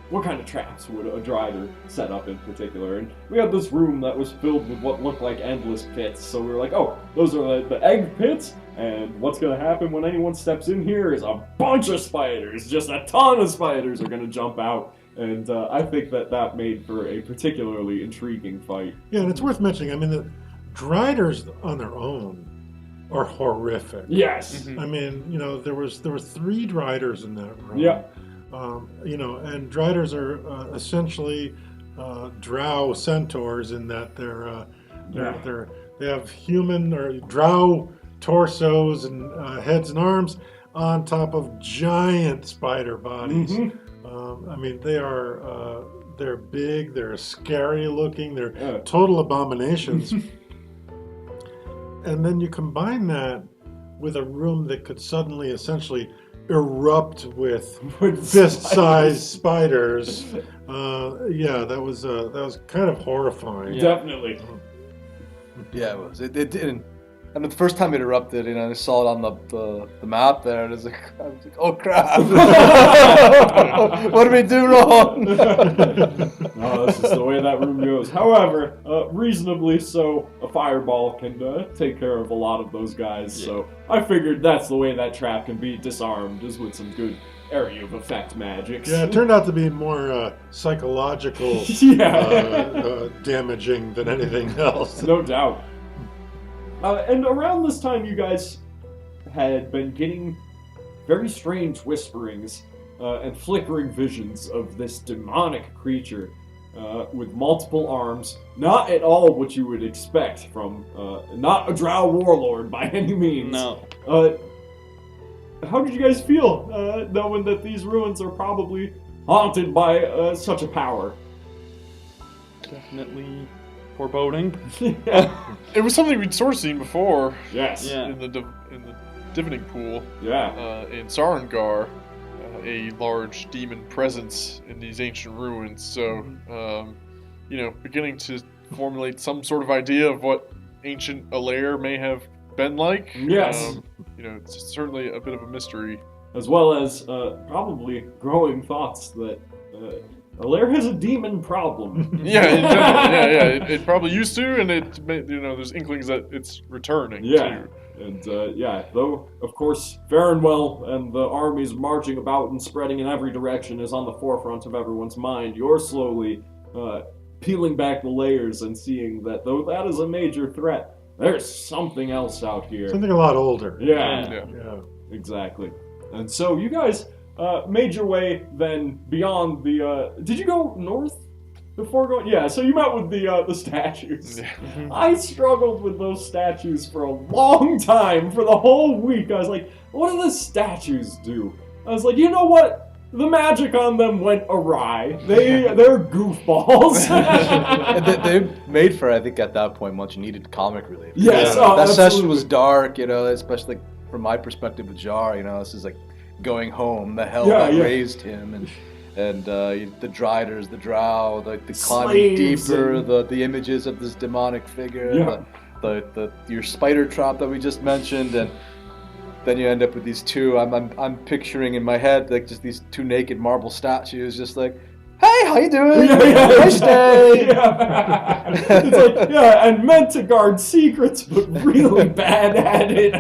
[SPEAKER 1] what kind of traps would a Drider set up in particular? And we had this room that was filled with what looked like endless pits. So we were like, oh, those are the egg pits, and what's going to happen when anyone steps in here is a bunch of spiders. Just a ton of spiders are going to jump out. And I think that made for a particularly intriguing fight.
[SPEAKER 3] Yeah, and it's worth mentioning, I mean, the Driders on their own are horrific.
[SPEAKER 1] Yes.
[SPEAKER 5] Mm-hmm.
[SPEAKER 3] I mean, there were 3 Driders in that room.
[SPEAKER 1] Yeah.
[SPEAKER 3] And Driders are essentially drow centaurs in that they have human or drow torsos and heads and arms on top of giant spider bodies.
[SPEAKER 1] Mm-hmm.
[SPEAKER 3] I mean, they're big, they're scary looking, they're total abominations. And then you combine that with a room that could suddenly essentially erupt with fist-sized spiders. That was kind of horrifying.
[SPEAKER 5] Yeah.
[SPEAKER 1] Definitely.
[SPEAKER 4] Yeah, it was. It didn't. And the first time it erupted, I saw it on the map there, and I was like, oh crap! What did we do wrong?
[SPEAKER 1] No, this is the way that room goes. However, reasonably so, a fireball can take care of a lot of those guys. Yeah. So I figured that's the way that trap can be disarmed, is with some good area of effect magics.
[SPEAKER 3] Yeah, it turned out to be more psychological damaging than anything else.
[SPEAKER 1] No doubt. And around this time, you guys had been getting very strange whisperings and flickering visions of this demonic creature with multiple arms. Not at all what you would expect from not a drow warlord by any means.
[SPEAKER 5] No.
[SPEAKER 1] How did you guys feel knowing that these ruins are probably haunted by such a power?
[SPEAKER 5] Definitely foreboding.
[SPEAKER 1] Yeah.
[SPEAKER 2] It was something we'd sort of seen before.
[SPEAKER 1] Yes.
[SPEAKER 5] Yeah.
[SPEAKER 2] In the divining pool.
[SPEAKER 1] Yeah.
[SPEAKER 2] In Sarangar, a large demon presence in these ancient ruins. So, beginning to formulate some sort of idea of what ancient Alaire may have been like.
[SPEAKER 1] Yes.
[SPEAKER 2] It's certainly a bit of a mystery.
[SPEAKER 1] As well as probably growing thoughts that Alaire has a demon problem.
[SPEAKER 2] Yeah, in general, it probably used to, and there's inklings that it's returning.
[SPEAKER 1] Yeah.
[SPEAKER 2] Too.
[SPEAKER 1] And though of course Farewell and the armies marching about and spreading in every direction is on the forefront of everyone's mind, you're slowly peeling back the layers and seeing that though that is a major threat, there's something else out here.
[SPEAKER 3] Something a lot older.
[SPEAKER 1] Yeah.
[SPEAKER 3] Exactly.
[SPEAKER 1] And so you guys made your way then beyond the. Did you go north before going? Yeah. So you met with the statues.
[SPEAKER 2] Yeah.
[SPEAKER 1] I struggled with those statues for a long time, for the whole week. I was like, what do the statues do? I was like, you know what? The magic on them went awry. They're goofballs.
[SPEAKER 4] They made for, I think, at that point, much needed comic relief.
[SPEAKER 1] Yes,
[SPEAKER 4] that
[SPEAKER 1] absolutely.
[SPEAKER 4] session was dark, especially from my perspective with Jar. This is like going home, the hell that raised him, and the Driders, the Drow, the climbing deeper, the images of this demonic figure, your spider trap that we just mentioned, and then you end up with these two. I'm picturing in my head like just these two naked marble statues, just like, Hey, how you doing?
[SPEAKER 1] Yeah,
[SPEAKER 4] Nice day.
[SPEAKER 1] Yeah. It's like, yeah, and meant to guard secrets, but really bad at it.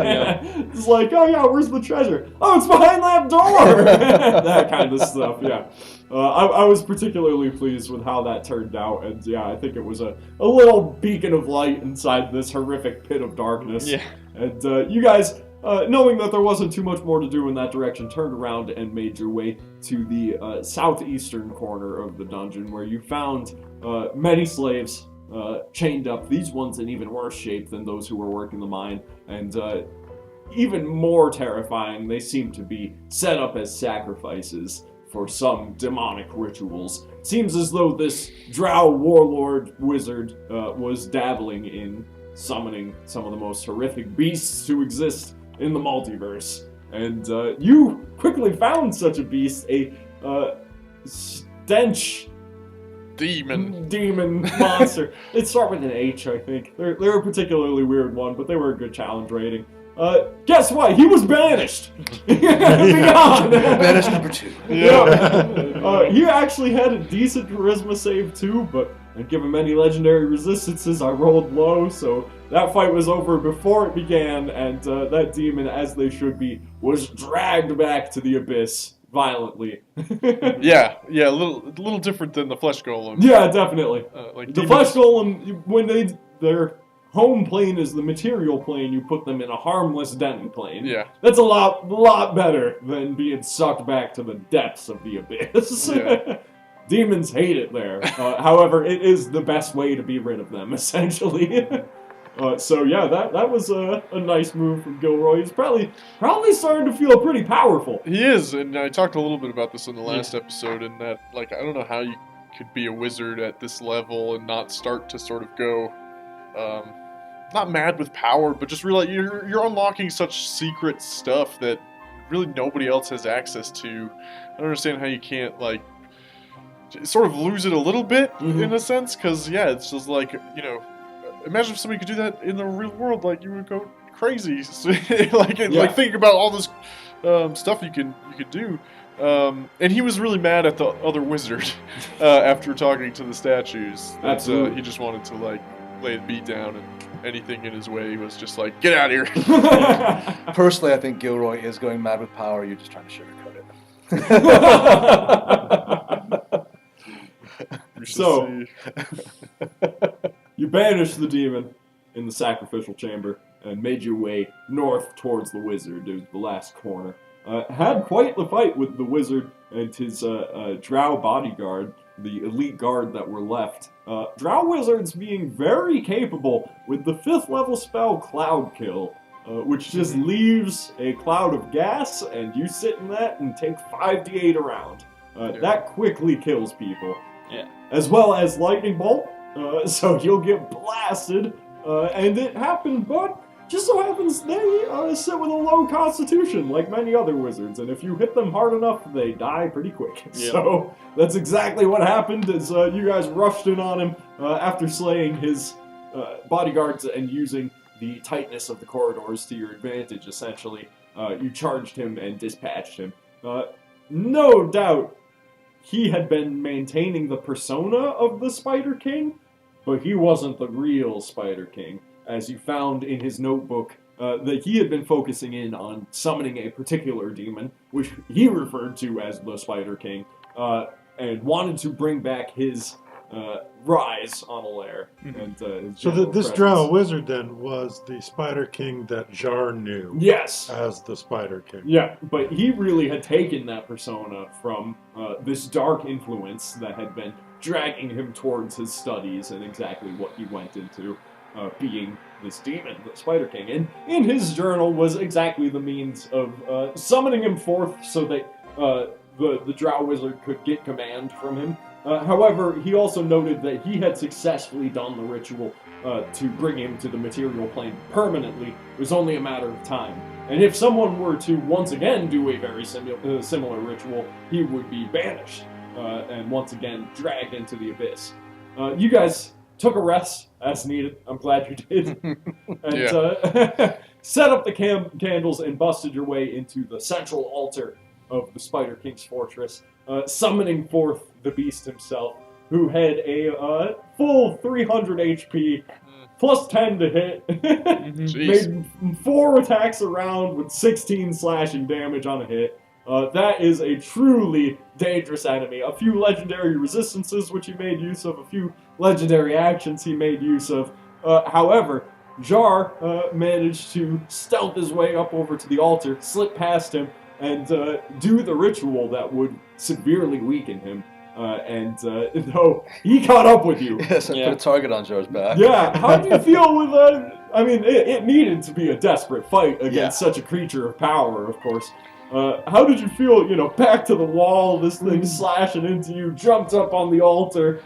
[SPEAKER 1] It's like, oh yeah, where's the treasure? Oh, it's behind that door. That kind of stuff. Yeah. I was particularly pleased with how that turned out, and yeah, I think it was a little beacon of light inside this horrific pit of darkness.
[SPEAKER 5] Yeah.
[SPEAKER 1] And you guys, knowing that there wasn't too much more to do in that direction, turned around and made your way to the southeastern corner of the dungeon, where you found many slaves chained up, these ones in even worse shape than those who were working the mine, and even more terrifying, they seem to be set up as sacrifices for some demonic rituals. Seems as though this drow warlord wizard was dabbling in summoning some of the most horrific beasts to exist in the multiverse. And you quickly found such a beast, a stench demon monster. It started with an H, I think. They're a particularly weird one, but they were a good challenge rating. Guess what? He was banished. Beyond.
[SPEAKER 4] Banished number 2.
[SPEAKER 1] Yeah. He actually had a decent charisma save too, but given many legendary resistances, I rolled low, so that fight was over before it began, and that demon, as they should be, was dragged back to the abyss violently.
[SPEAKER 2] Yeah, a little different than the flesh golem.
[SPEAKER 1] Yeah, definitely.
[SPEAKER 2] Like
[SPEAKER 1] the flesh golem, when their home plane is the material plane, you put them in a harmless den plane.
[SPEAKER 2] Yeah.
[SPEAKER 1] That's a lot better than being sucked back to the depths of the abyss.
[SPEAKER 2] Yeah.
[SPEAKER 1] Demons hate it there. However, it is the best way to be rid of them, essentially. So yeah, that was a nice move from Gilroy. He's probably starting to feel pretty powerful.
[SPEAKER 2] He is, and I talked a little bit about this in the last episode, and that, like, I don't know how you could be a wizard at this level and not start to sort of go, not mad with power, but just realize you're unlocking such secret stuff that really nobody else has access to. I don't understand how you can't, like, sort of lose it a little bit, in a sense, because, yeah, it's just like, you know, imagine if somebody could do that in the real world, like, you would go crazy. Like thinking about all this stuff you could do. And he was really mad at the other wizard after talking to the statues.
[SPEAKER 1] Absolutely.
[SPEAKER 2] He just wanted to, like, lay the beat down, and anything in his way was just like, get out of here.
[SPEAKER 4] Personally, I think Gilroy is going mad with power. You're just trying to sugarcoat it.
[SPEAKER 1] So, you banished the demon in the sacrificial chamber and made your way north towards the wizard. It was the last corner. Had quite the fight with the wizard and his drow bodyguard, the elite guard that were left. Drow wizards being very capable with the 5th level spell Cloud Kill, which just leaves a cloud of gas, and you sit in that and take 5d8 around. That quickly kills people.
[SPEAKER 5] Yeah.
[SPEAKER 1] As well as lightning bolt, so you'll get blasted, and it happened, but just so happens they sit with a low constitution, like many other wizards, and if you hit them hard enough, they die pretty quick.
[SPEAKER 5] Yep.
[SPEAKER 1] So that's exactly what happened, as you guys rushed in on him after slaying his bodyguards and using the tightness of the corridors to your advantage, essentially. You charged him and dispatched him. No doubt he had been maintaining the persona of the Spider King, but he wasn't the real Spider King, as you found in his notebook that he had been focusing in on summoning a particular demon, which he referred to as the Spider King, and wanted to bring back his rise on Alaire. And
[SPEAKER 3] So this drow wizard then was the Spider King that Jar knew.
[SPEAKER 1] Yes.
[SPEAKER 3] As the Spider King.
[SPEAKER 1] Yeah, but he really had taken that persona from this dark influence that had been dragging him towards his studies and exactly what he went into, being this demon, the Spider King. And in his journal was exactly the means of summoning him forth so that the drow wizard could get command from him. However, he also noted that he had successfully done the ritual to bring him to the material plane permanently. It was only a matter of time. And if someone were to once again do a very similar ritual, he would be banished and once again dragged into the abyss. You guys took a rest as needed. I'm glad you did. And set up the candles and busted your way into the central altar of the Spider King's fortress, summoning forth the beast himself, who had a full 300 HP, plus 10 to hit.
[SPEAKER 2] Jeez.
[SPEAKER 1] Made 4 attacks around with 16 slashing damage on a hit. That is a truly dangerous enemy. A few legendary resistances, which he made use of, a few legendary actions he made use of. However, Jar managed to stealth his way up over to the altar, slip past him, and do the ritual that would severely weaken him. No, he caught up with you.
[SPEAKER 4] Yes, I put a target on Jar's back.
[SPEAKER 1] Yeah, how do you feel with I mean, it needed to be a desperate fight against such a creature of power, of course. How did you feel, back to the wall, this thing slashing into you, jumped up on the altar?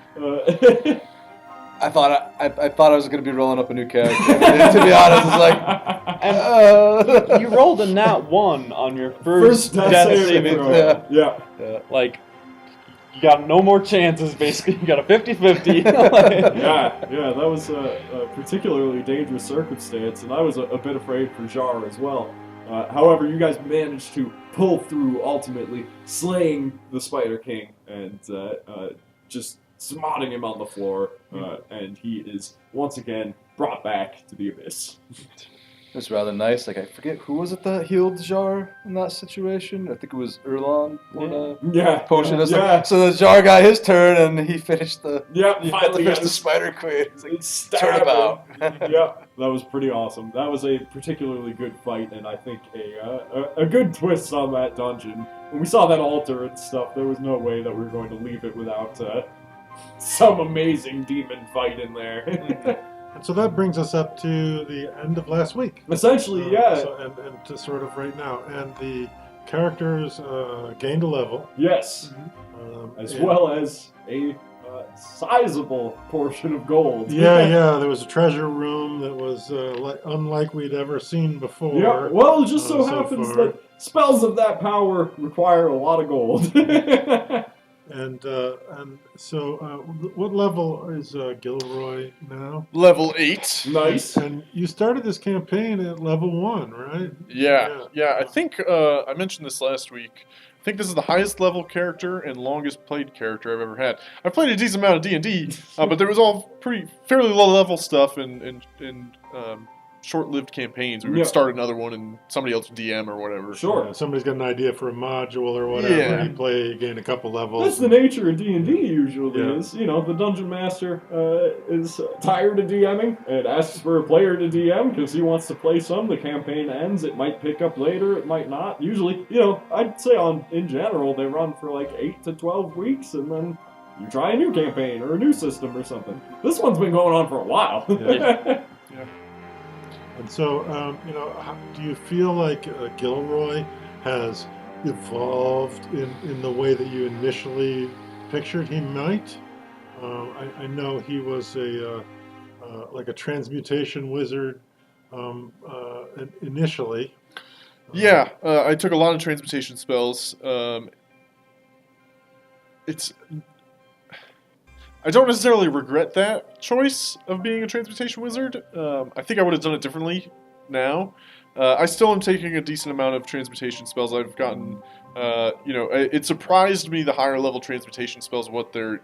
[SPEAKER 4] I thought I was going to be rolling up a new character. To be honest, it's like...
[SPEAKER 5] You rolled a nat 1 on your first death saving throw.
[SPEAKER 1] Yeah.
[SPEAKER 5] Like, you got no more chances, basically. You got a 50-50.
[SPEAKER 1] Yeah, that was a particularly dangerous circumstance, and I was a bit afraid for Jar as well. However, you guys managed to pull through, ultimately slaying the Spider King and just smotting him on the floor, and he is once again brought back to the abyss.
[SPEAKER 4] It was rather nice. Like, I forget who was it that healed Jar in that situation. I think it was Erlon. Potion. So the Jar got his turn, and he finished the.
[SPEAKER 1] Finally
[SPEAKER 4] finished the Spider Queen. He's like,
[SPEAKER 1] turn
[SPEAKER 4] about.
[SPEAKER 1] That was pretty awesome. That was a particularly good fight, and I think a good twist on that dungeon. When we saw that altar and stuff, there was no way that we were going to leave it without some amazing demon fight in there.
[SPEAKER 3] And so that brings us up to the end of last week.
[SPEAKER 1] Essentially, yeah.
[SPEAKER 3] So, and to sort of right now. And the characters gained a level.
[SPEAKER 1] Yes. As well as a sizable portion of gold.
[SPEAKER 3] Yeah. There was a treasure room that was unlike we'd ever seen before.
[SPEAKER 1] Yeah, well, it just so happens that spells of that power require a lot of gold.
[SPEAKER 3] And so, what level is Gilroy now?
[SPEAKER 2] Level 8.
[SPEAKER 1] Nice.
[SPEAKER 3] And you started this campaign at level 1, right?
[SPEAKER 2] Yeah. I think I mentioned this last week. I think this is the highest level character and longest played character I've ever had. I've played a decent amount of D&D, but there was all fairly low level stuff and short-lived campaigns. We would start another one and somebody else would DM or whatever.
[SPEAKER 1] Sure.
[SPEAKER 3] Yeah, somebody's got an idea for a module or whatever. You play, you gain a couple levels.
[SPEAKER 1] That's the nature of D&D usually is, the Dungeon Master is tired of DMing and asks for a player to DM because he wants to play some. The campaign ends. It might pick up later. It might not. Usually, I'd say in general, they run for like 8 to 12 weeks and then you try a new campaign or a new system or something. This one's been going on for a while.
[SPEAKER 2] Yeah.
[SPEAKER 3] And so, do you feel like Gilroy has evolved in the way that you initially pictured he might? I know he was like a transmutation wizard initially.
[SPEAKER 2] I took a lot of transmutation spells. I don't necessarily regret that choice of being a transmutation wizard. I think I would have done it differently now. I still am taking a decent amount of transmutation spells. I've gotten, it surprised me the higher level transmutation spells, what they're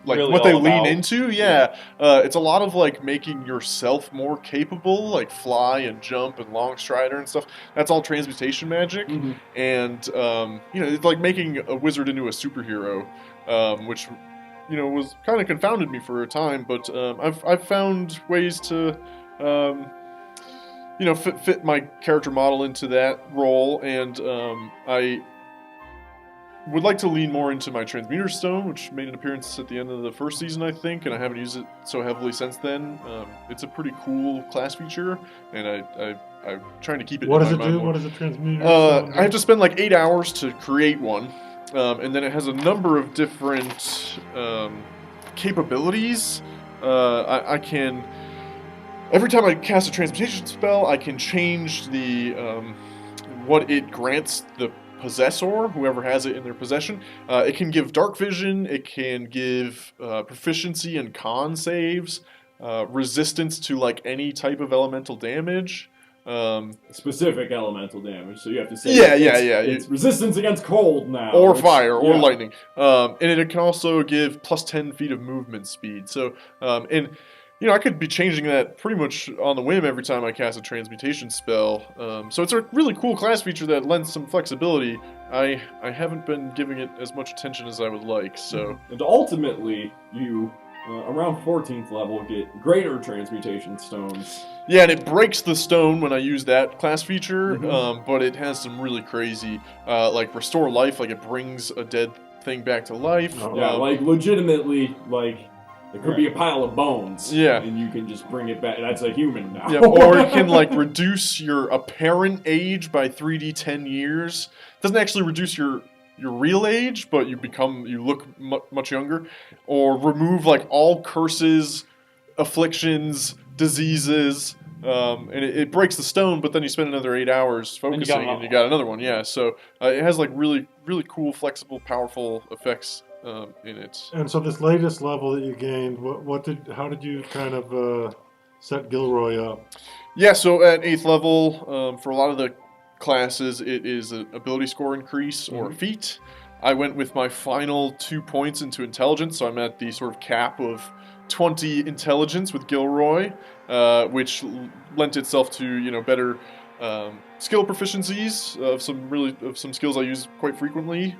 [SPEAKER 5] really
[SPEAKER 2] what they
[SPEAKER 5] all
[SPEAKER 2] lean
[SPEAKER 5] about.
[SPEAKER 2] into. It's a lot of like making yourself more capable, like fly and jump and long strider and stuff. That's all transmutation magic, and it's like making a wizard into a superhero, which was kind of confounded me for a time, but I've found ways to fit my character model into that role, and I would like to lean more into my Transmuter Stone, which made an appearance at the end of the first season, I think, and I haven't used it so heavily since then. It's a pretty cool class feature, and I'm trying to keep it.
[SPEAKER 3] What
[SPEAKER 2] in
[SPEAKER 3] does
[SPEAKER 2] my
[SPEAKER 3] it do?
[SPEAKER 2] mind
[SPEAKER 3] What does a Transmuter
[SPEAKER 2] more.
[SPEAKER 3] Stone
[SPEAKER 2] I have to spend like 8 hours to create one. And then it has a number of different capabilities. I can, every time I cast a transmutation spell, I can change the what it grants the possessor, whoever has it in their possession. It can give dark vision. It can give proficiency in con saves, resistance to like any type of elemental damage.
[SPEAKER 1] Specific elemental damage, so you have to say it's resistance against cold now.
[SPEAKER 2] Or fire, or lightning. And it can also give plus 10 feet of movement speed. So, and, you know, I could be changing that pretty much on the whim every time I cast a transmutation spell. So it's a really cool class feature that lends some flexibility. I haven't been giving it as much attention as I would like, so...
[SPEAKER 1] And ultimately, you... around 14th level, get greater transmutation stones.
[SPEAKER 2] Yeah, and it breaks the stone when I use that class feature, but it has some really crazy, like restore life, like it brings a dead thing back to life.
[SPEAKER 1] Yeah, like legitimately, like it could be a pile of bones.
[SPEAKER 2] Yeah,
[SPEAKER 1] and you can just bring it back. That's a human now.
[SPEAKER 2] Yeah, or it can like reduce your apparent age by 3d10 years. It doesn't actually reduce your real age, but you look much younger, or remove like all curses, afflictions, diseases, and it breaks the stone, but then you spend another 8 hours focusing, and you got another one. Yeah, so it has like really cool, flexible, powerful effects in it.
[SPEAKER 3] And so this latest level that you gained, how did you kind of set Gilroy up?
[SPEAKER 2] Yeah, so at 8th level, for a lot of the classes, it is an ability score increase or feat. I went with my final 2 points into intelligence, so I'm at the sort of cap of 20 intelligence with Gilroy, which lent itself to, you know, better skill proficiencies of some skills I use quite frequently.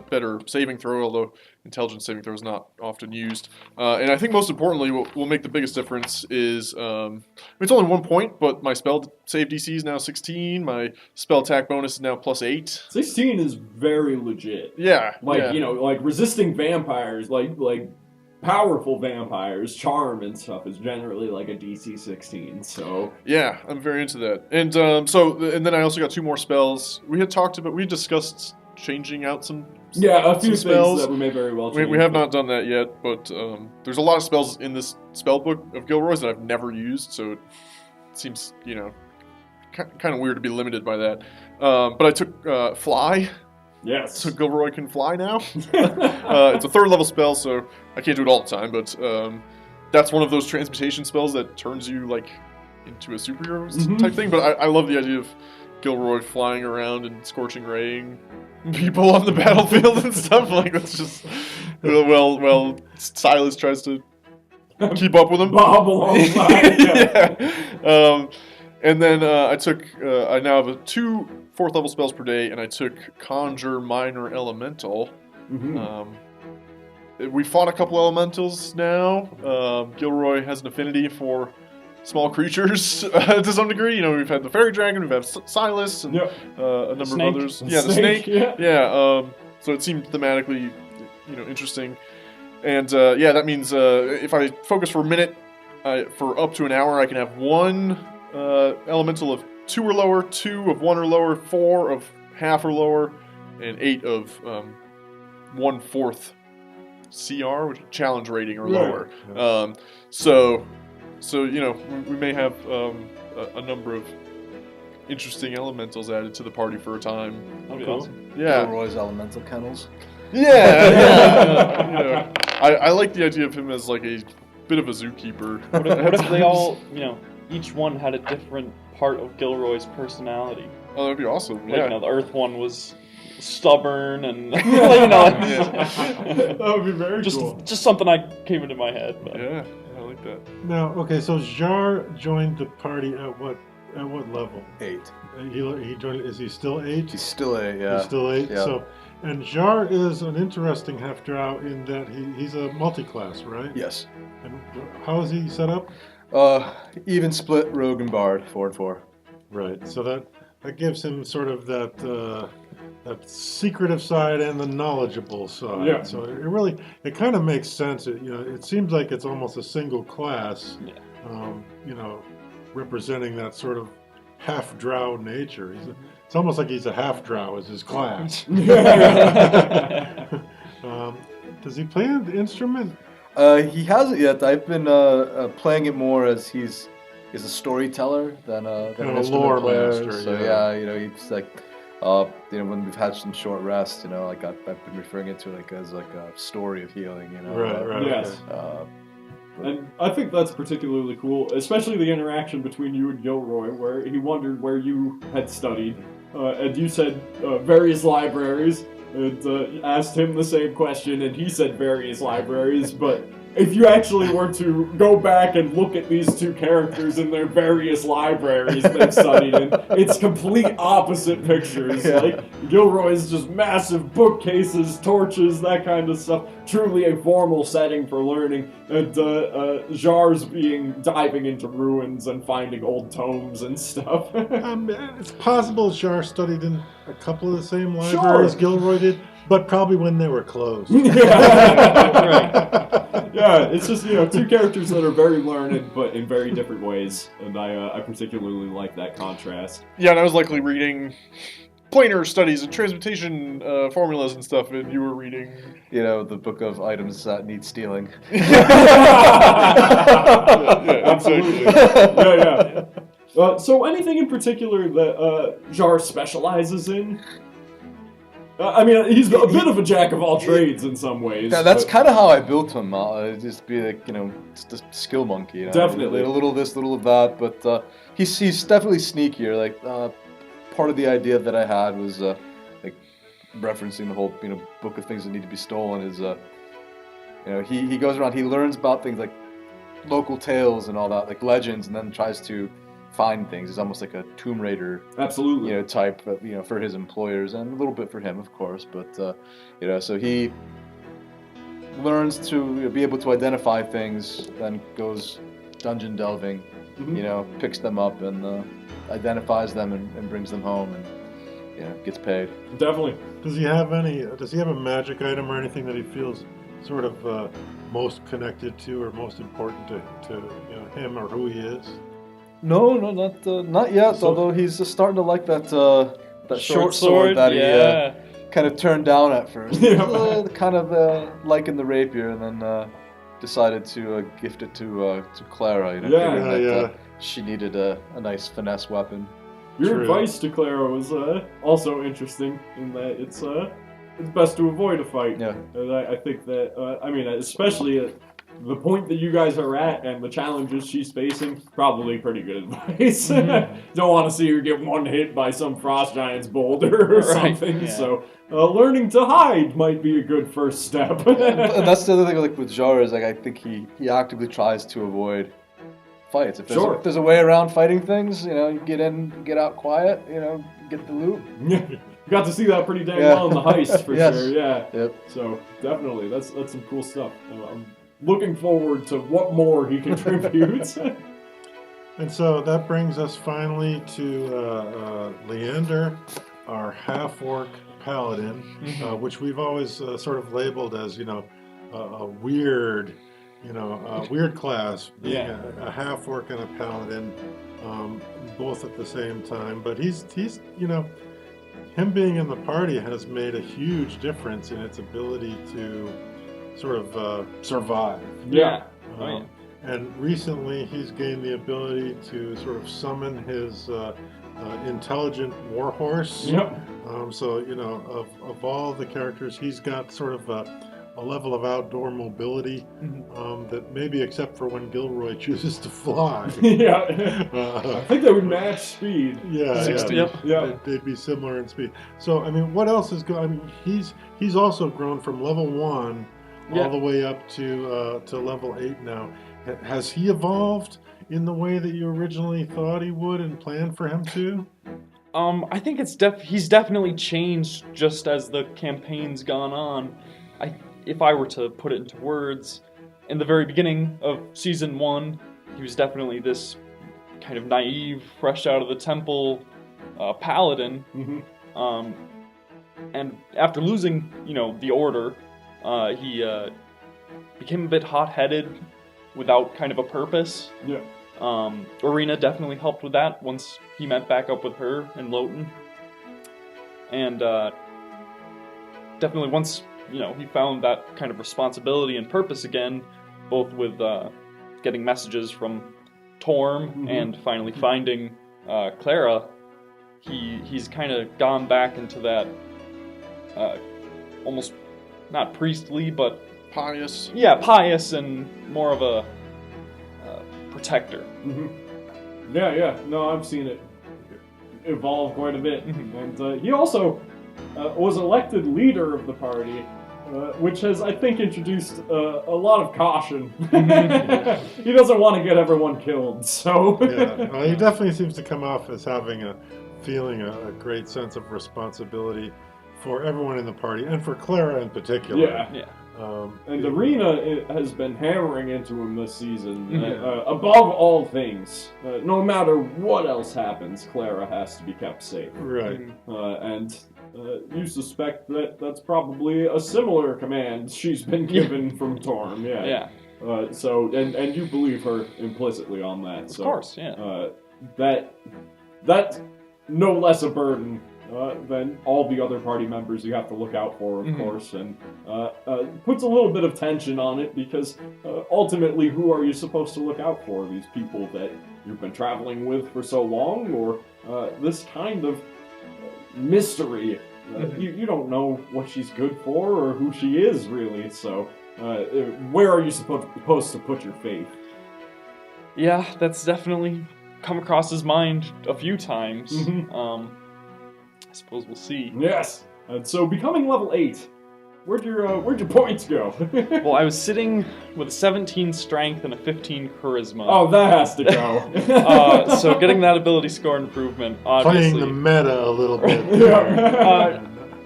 [SPEAKER 2] Better saving throw, although intelligence saving throw is not often used. And I think most importantly, what will make the biggest difference is, it's only 1 point, but my spell save DC is now 16, my spell attack bonus is now +8.
[SPEAKER 1] 16 is very legit.
[SPEAKER 2] Yeah.
[SPEAKER 1] You know, like resisting vampires, like powerful vampires, charm and stuff is generally like a DC 16, so...
[SPEAKER 2] Yeah, I'm very into that. And and then I also got 2 more spells. We discussed changing out some
[SPEAKER 1] a few
[SPEAKER 2] spells
[SPEAKER 1] things that we may very well change.
[SPEAKER 2] We have not done that yet, but there's a lot of spells in this spell book of Gilroy's that I've never used, so it seems, you know, kind of weird to be limited by that. But I took Fly.
[SPEAKER 1] Yes.
[SPEAKER 2] So Gilroy can fly now. It's a 3rd level spell, so I can't do it all the time, but that's one of those transmutation spells that turns you like into a superhero type thing. But I love the idea of Gilroy flying around and scorching raying people on the battlefield and stuff. Like, that's just well Silas tries to keep up with him.
[SPEAKER 1] Bob alongside.
[SPEAKER 2] Yeah. And then I now have 2 4th level spells per day, and I took Conjure Minor Elemental. We fought a couple elementals now. Gilroy has an affinity for small creatures to some degree. You know, we've had the fairy dragon, we've had Silas, and a number of others.
[SPEAKER 1] And
[SPEAKER 2] the snake.
[SPEAKER 1] Yeah.
[SPEAKER 2] So it seemed thematically, you know, interesting. And that means if I focus for a minute, for up to an hour, I can have 1 elemental of 2 or lower, 2 of 1 or lower, 4 of half or lower, and 8 of 1/4 CR, which is challenge rating or lower. Yeah. So you know, we may have a number of interesting elementals added to the party for a time.
[SPEAKER 5] That'd be awesome.
[SPEAKER 2] Yeah.
[SPEAKER 4] Gilroy's elemental kennels.
[SPEAKER 2] Yeah. You know, I like the idea of him as like a bit of a zookeeper.
[SPEAKER 5] What if they all, you know, each one had a different part of Gilroy's personality?
[SPEAKER 2] Oh, that'd be awesome.
[SPEAKER 5] Like, you know, the Earth one was stubborn and, you know,
[SPEAKER 1] that would be very cool.
[SPEAKER 5] Just something I came into my head. But.
[SPEAKER 2] Yeah, I like that.
[SPEAKER 3] Now, okay, so Jar joined the party at what level?
[SPEAKER 4] 8.
[SPEAKER 3] He joined. Is he still 8?
[SPEAKER 4] He's still 8. Yeah.
[SPEAKER 3] He's still 8.
[SPEAKER 4] Yeah.
[SPEAKER 3] So, and Jar is an interesting half-drow in that he's a multi-class, right?
[SPEAKER 4] Yes.
[SPEAKER 3] And how is he set up?
[SPEAKER 4] Even split rogue and bard, 4 and 4.
[SPEAKER 3] Right. So that gives him sort of that secretive side and the knowledgeable side.
[SPEAKER 1] Yeah.
[SPEAKER 3] So it kind of makes sense. It seems like it's almost a single class.
[SPEAKER 5] Yeah.
[SPEAKER 3] Representing that sort of half-drow nature. It's almost like he's a half-drow as his class. Does he play an instrument?
[SPEAKER 4] He hasn't yet. I've been playing it more as he's a storyteller than an instrument
[SPEAKER 3] lore
[SPEAKER 4] player.
[SPEAKER 3] master.
[SPEAKER 4] So yeah, he's like, when we've had some short rest, like I've been referring it to like as like a story of healing.
[SPEAKER 3] Right.
[SPEAKER 1] Yes. And I think that's particularly cool, especially the interaction between you and Gilroy, where he wondered where you had studied, and you said various libraries, and asked him the same question, and he said various libraries, but if you actually were to go back and look at these two characters in their various libraries they've studied in, it's complete opposite pictures.
[SPEAKER 4] Yeah.
[SPEAKER 1] Like, Gilroy's just massive bookcases, torches, that kind of stuff. Truly a formal setting for learning. And Jar's diving into ruins and finding old tomes and stuff.
[SPEAKER 3] It's possible Jar studied in a couple of the same libraries Gilroy did, but probably when they were closed.
[SPEAKER 1] Yeah, it's just, two characters that are very learned, but in very different ways, and I particularly like that contrast.
[SPEAKER 2] Yeah, and I was likely reading planar studies and transmutation formulas and stuff, and you were reading...
[SPEAKER 4] the book of items that need stealing.
[SPEAKER 1] Absolutely. Yeah. So anything in particular that Jar specializes in? I mean, he's a bit of a jack of all trades in some ways.
[SPEAKER 4] Yeah, that's kind of how I built him. Just be like, just a skill monkey.
[SPEAKER 1] Definitely.
[SPEAKER 4] A little of this, little of that, but he's definitely sneakier. Like, part of the idea that I had was like referencing the whole book of things that need to be stolen is he goes around, he learns about things like local tales and all that, like legends, and then tries to find things. He's almost like a Tomb Raider,
[SPEAKER 1] absolutely,
[SPEAKER 4] type, for his employers and a little bit for him, of course. But so he learns to be able to identify things, then goes dungeon delving, picks them up and identifies them and brings them home and gets paid.
[SPEAKER 1] Definitely.
[SPEAKER 3] Does he have a magic item or anything that he feels sort of most connected to or most important to him or who he is?
[SPEAKER 4] No, not yet.
[SPEAKER 1] So,
[SPEAKER 4] although he's just starting to like that short sword that he kind of turned down at first. Kind of liking the rapier, and then decided to gift it to Clara. She needed a nice finesse weapon.
[SPEAKER 1] Your advice to Clara was also interesting in that it's best to avoid a fight.
[SPEAKER 4] Yeah.
[SPEAKER 1] And I think that especially at the point that you guys are at and the challenges she's facing, probably pretty good advice. Don't want to see her get one hit by some Frost Giant's boulder or something. Yeah. So learning to hide might be a good first step.
[SPEAKER 4] And that's the other thing, like with Jar, is like I think he actively tries to avoid fights. If there's a way around fighting things, you get in, get out quiet, get the loot.
[SPEAKER 1] Got to see that pretty dang well in the heist for sure. Yeah.
[SPEAKER 4] Yep.
[SPEAKER 1] So definitely, that's some cool stuff. I'm looking forward to what more he contributes.
[SPEAKER 3] And so that brings us finally to Leander, our half-orc paladin, which we've always sort of labeled as a weird. A weird class, being a half-orc and a paladin, both at the same time. But he's him being in the party has made a huge difference in its ability to sort of survive.
[SPEAKER 1] Yeah.
[SPEAKER 3] And recently he's gained the ability to sort of summon his intelligent warhorse.
[SPEAKER 1] Yep.
[SPEAKER 3] So, of all the characters, he's got sort of a level of outdoor mobility that maybe except for when Gilroy chooses to fly.
[SPEAKER 1] I think they would match speed.
[SPEAKER 3] They'd be similar in speed. So what else is going? He's also grown from level 1 all the way up to level 8 now. Has he evolved in the way that you originally thought he would and planned for him to?
[SPEAKER 5] I think he's definitely changed just as the campaign's gone on. If I were to put it into words, in the very beginning of Season 1, he was definitely this kind of naive, fresh out of the temple paladin. And after losing, the order, he became a bit hot-headed without kind of a purpose.
[SPEAKER 1] Yeah.
[SPEAKER 5] Arena definitely helped with that once he met back up with her in Lowton. And definitely once... he found that kind of responsibility and purpose again, both with getting messages from Torm and finally finding Clara. He's kind of gone back into that almost not priestly, but
[SPEAKER 2] pious.
[SPEAKER 5] Yeah, pious and more of a protector.
[SPEAKER 1] Yeah. No, I've seen it evolve quite a bit. And he also was elected leader of the party, which has, I think, introduced a lot of caution. He doesn't want to get everyone killed, so...
[SPEAKER 3] Yeah, he definitely seems to come off as having a great sense of responsibility for everyone in the party, and for Clara in particular.
[SPEAKER 1] Yeah. And Arena has been hammering into him this season. Above all things, no matter what else happens, Clara has to be kept safe.
[SPEAKER 3] Right.
[SPEAKER 1] And you suspect that that's probably a similar command she's been given from Torm. Yeah. So, and you believe her implicitly on that. So,
[SPEAKER 5] of course, yeah.
[SPEAKER 1] That's no less a burden than all the other party members you have to look out for, of course, and puts a little bit of tension on it, because ultimately, who are you supposed to look out for? These people that you've been traveling with for so long, or this kind of mystery? You don't know what she's good for or who she is, really, so where are you supposed to put your faith?
[SPEAKER 5] Yeah, that's definitely come across his mind a few times. I suppose we'll see.
[SPEAKER 1] Yes. And so, becoming level 8, where'd your points go?
[SPEAKER 5] Well, I was sitting with a 17 strength and a 15 charisma.
[SPEAKER 1] Oh, that has to go.
[SPEAKER 5] So getting that ability score improvement, obviously.
[SPEAKER 3] Playing the meta a little bit.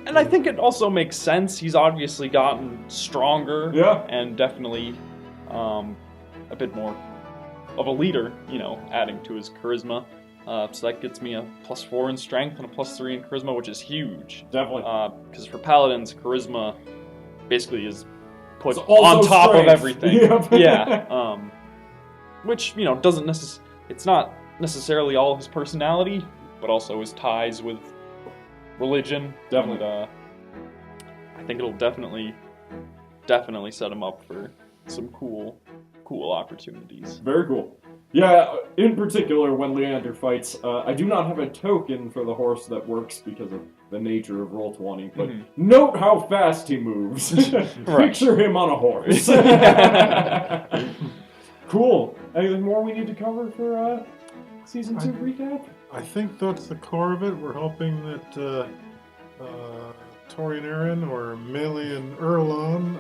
[SPEAKER 5] And I think it also makes sense. He's obviously gotten stronger.
[SPEAKER 1] Yeah.
[SPEAKER 5] And definitely a bit more of a leader, adding to his charisma. So that gets me a +4 in strength and a +3 in charisma, which is huge.
[SPEAKER 1] Definitely.
[SPEAKER 5] Because for paladins, charisma basically is put
[SPEAKER 1] It's also
[SPEAKER 5] on top
[SPEAKER 1] strength.
[SPEAKER 5] of everything.
[SPEAKER 1] Yep.
[SPEAKER 5] Yeah. Which, doesn't it's not necessarily all his personality, but also his ties with religion.
[SPEAKER 1] Definitely.
[SPEAKER 5] And, I think it'll definitely set him up for some cool opportunities.
[SPEAKER 1] Very cool. Yeah, in particular, when Leander fights, I do not have a token for the horse that works because of the nature of Roll20, but note how fast he moves. Picture him on a horse. Cool. Anything more we need to cover for Season 2 recap?
[SPEAKER 3] I think that's the core of it. We're hoping that Torian Aaron or Melee and Erlon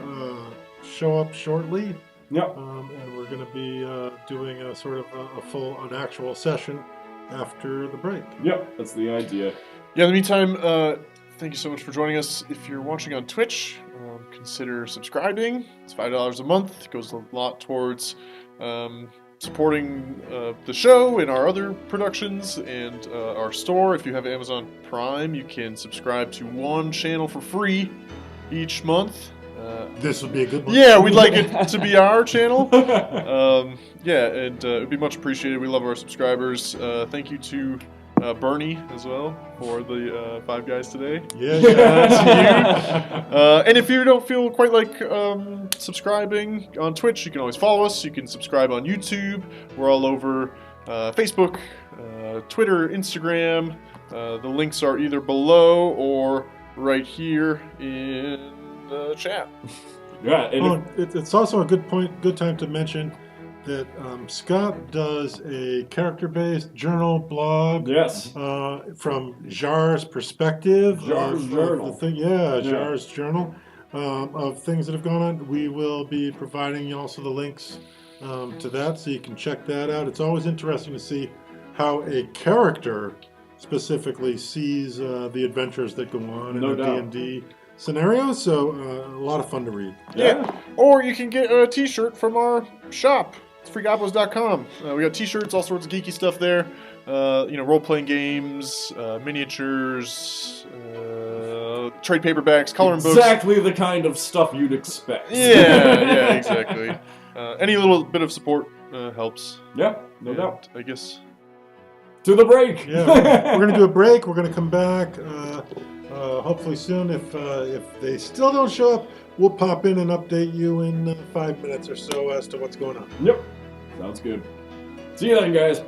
[SPEAKER 3] show up shortly.
[SPEAKER 1] Yep.
[SPEAKER 3] And we're going to be doing a sort of an actual session after the break.
[SPEAKER 1] Yep, that's the idea.
[SPEAKER 2] Yeah, in the meantime, thank you so much for joining us. If you're watching on Twitch, consider subscribing. It's $5 a month. It goes a lot towards supporting the show and our other productions and our store. If you have Amazon Prime, you can subscribe to one channel for free each month.
[SPEAKER 3] This would be a good one.
[SPEAKER 2] Yeah, we'd like it to be our channel. It would be much appreciated. We love our subscribers. Thank you to Bernie as well for the 5 guys today.
[SPEAKER 3] Yeah.
[SPEAKER 2] To you. And if you don't feel quite like subscribing on Twitch, you can always follow us. You can subscribe on YouTube. We're all over Facebook, Twitter, Instagram. The links are either below or right here in the chat.
[SPEAKER 1] Yeah, and
[SPEAKER 3] it's also a good time to mention that Scott does a character-based journal blog.
[SPEAKER 1] Yes.
[SPEAKER 3] From Jar's perspective.
[SPEAKER 1] Jar's journal.
[SPEAKER 3] Jar's journal of things that have gone on. We will be providing you also the links to that, so you can check that out. It's always interesting to see how a character specifically sees the adventures that go on in a D&D scenario, so a lot of fun to read.
[SPEAKER 2] Yeah. Or you can get a t-shirt from our shop. It's freakopolis.com. We got t-shirts, all sorts of geeky stuff there. Role-playing games, miniatures, trade paperbacks, coloring books.
[SPEAKER 1] Exactly the kind of stuff you'd expect.
[SPEAKER 2] Yeah, exactly. Any little bit of support helps.
[SPEAKER 1] Yeah, no doubt.
[SPEAKER 2] I guess.
[SPEAKER 1] To the break.
[SPEAKER 3] Yeah, we're going to do a break. We're going to come back hopefully soon. If they still don't show up, we'll pop in and update you in 5 minutes or so as to what's going on.
[SPEAKER 1] Yep. Sounds good. See you then, guys.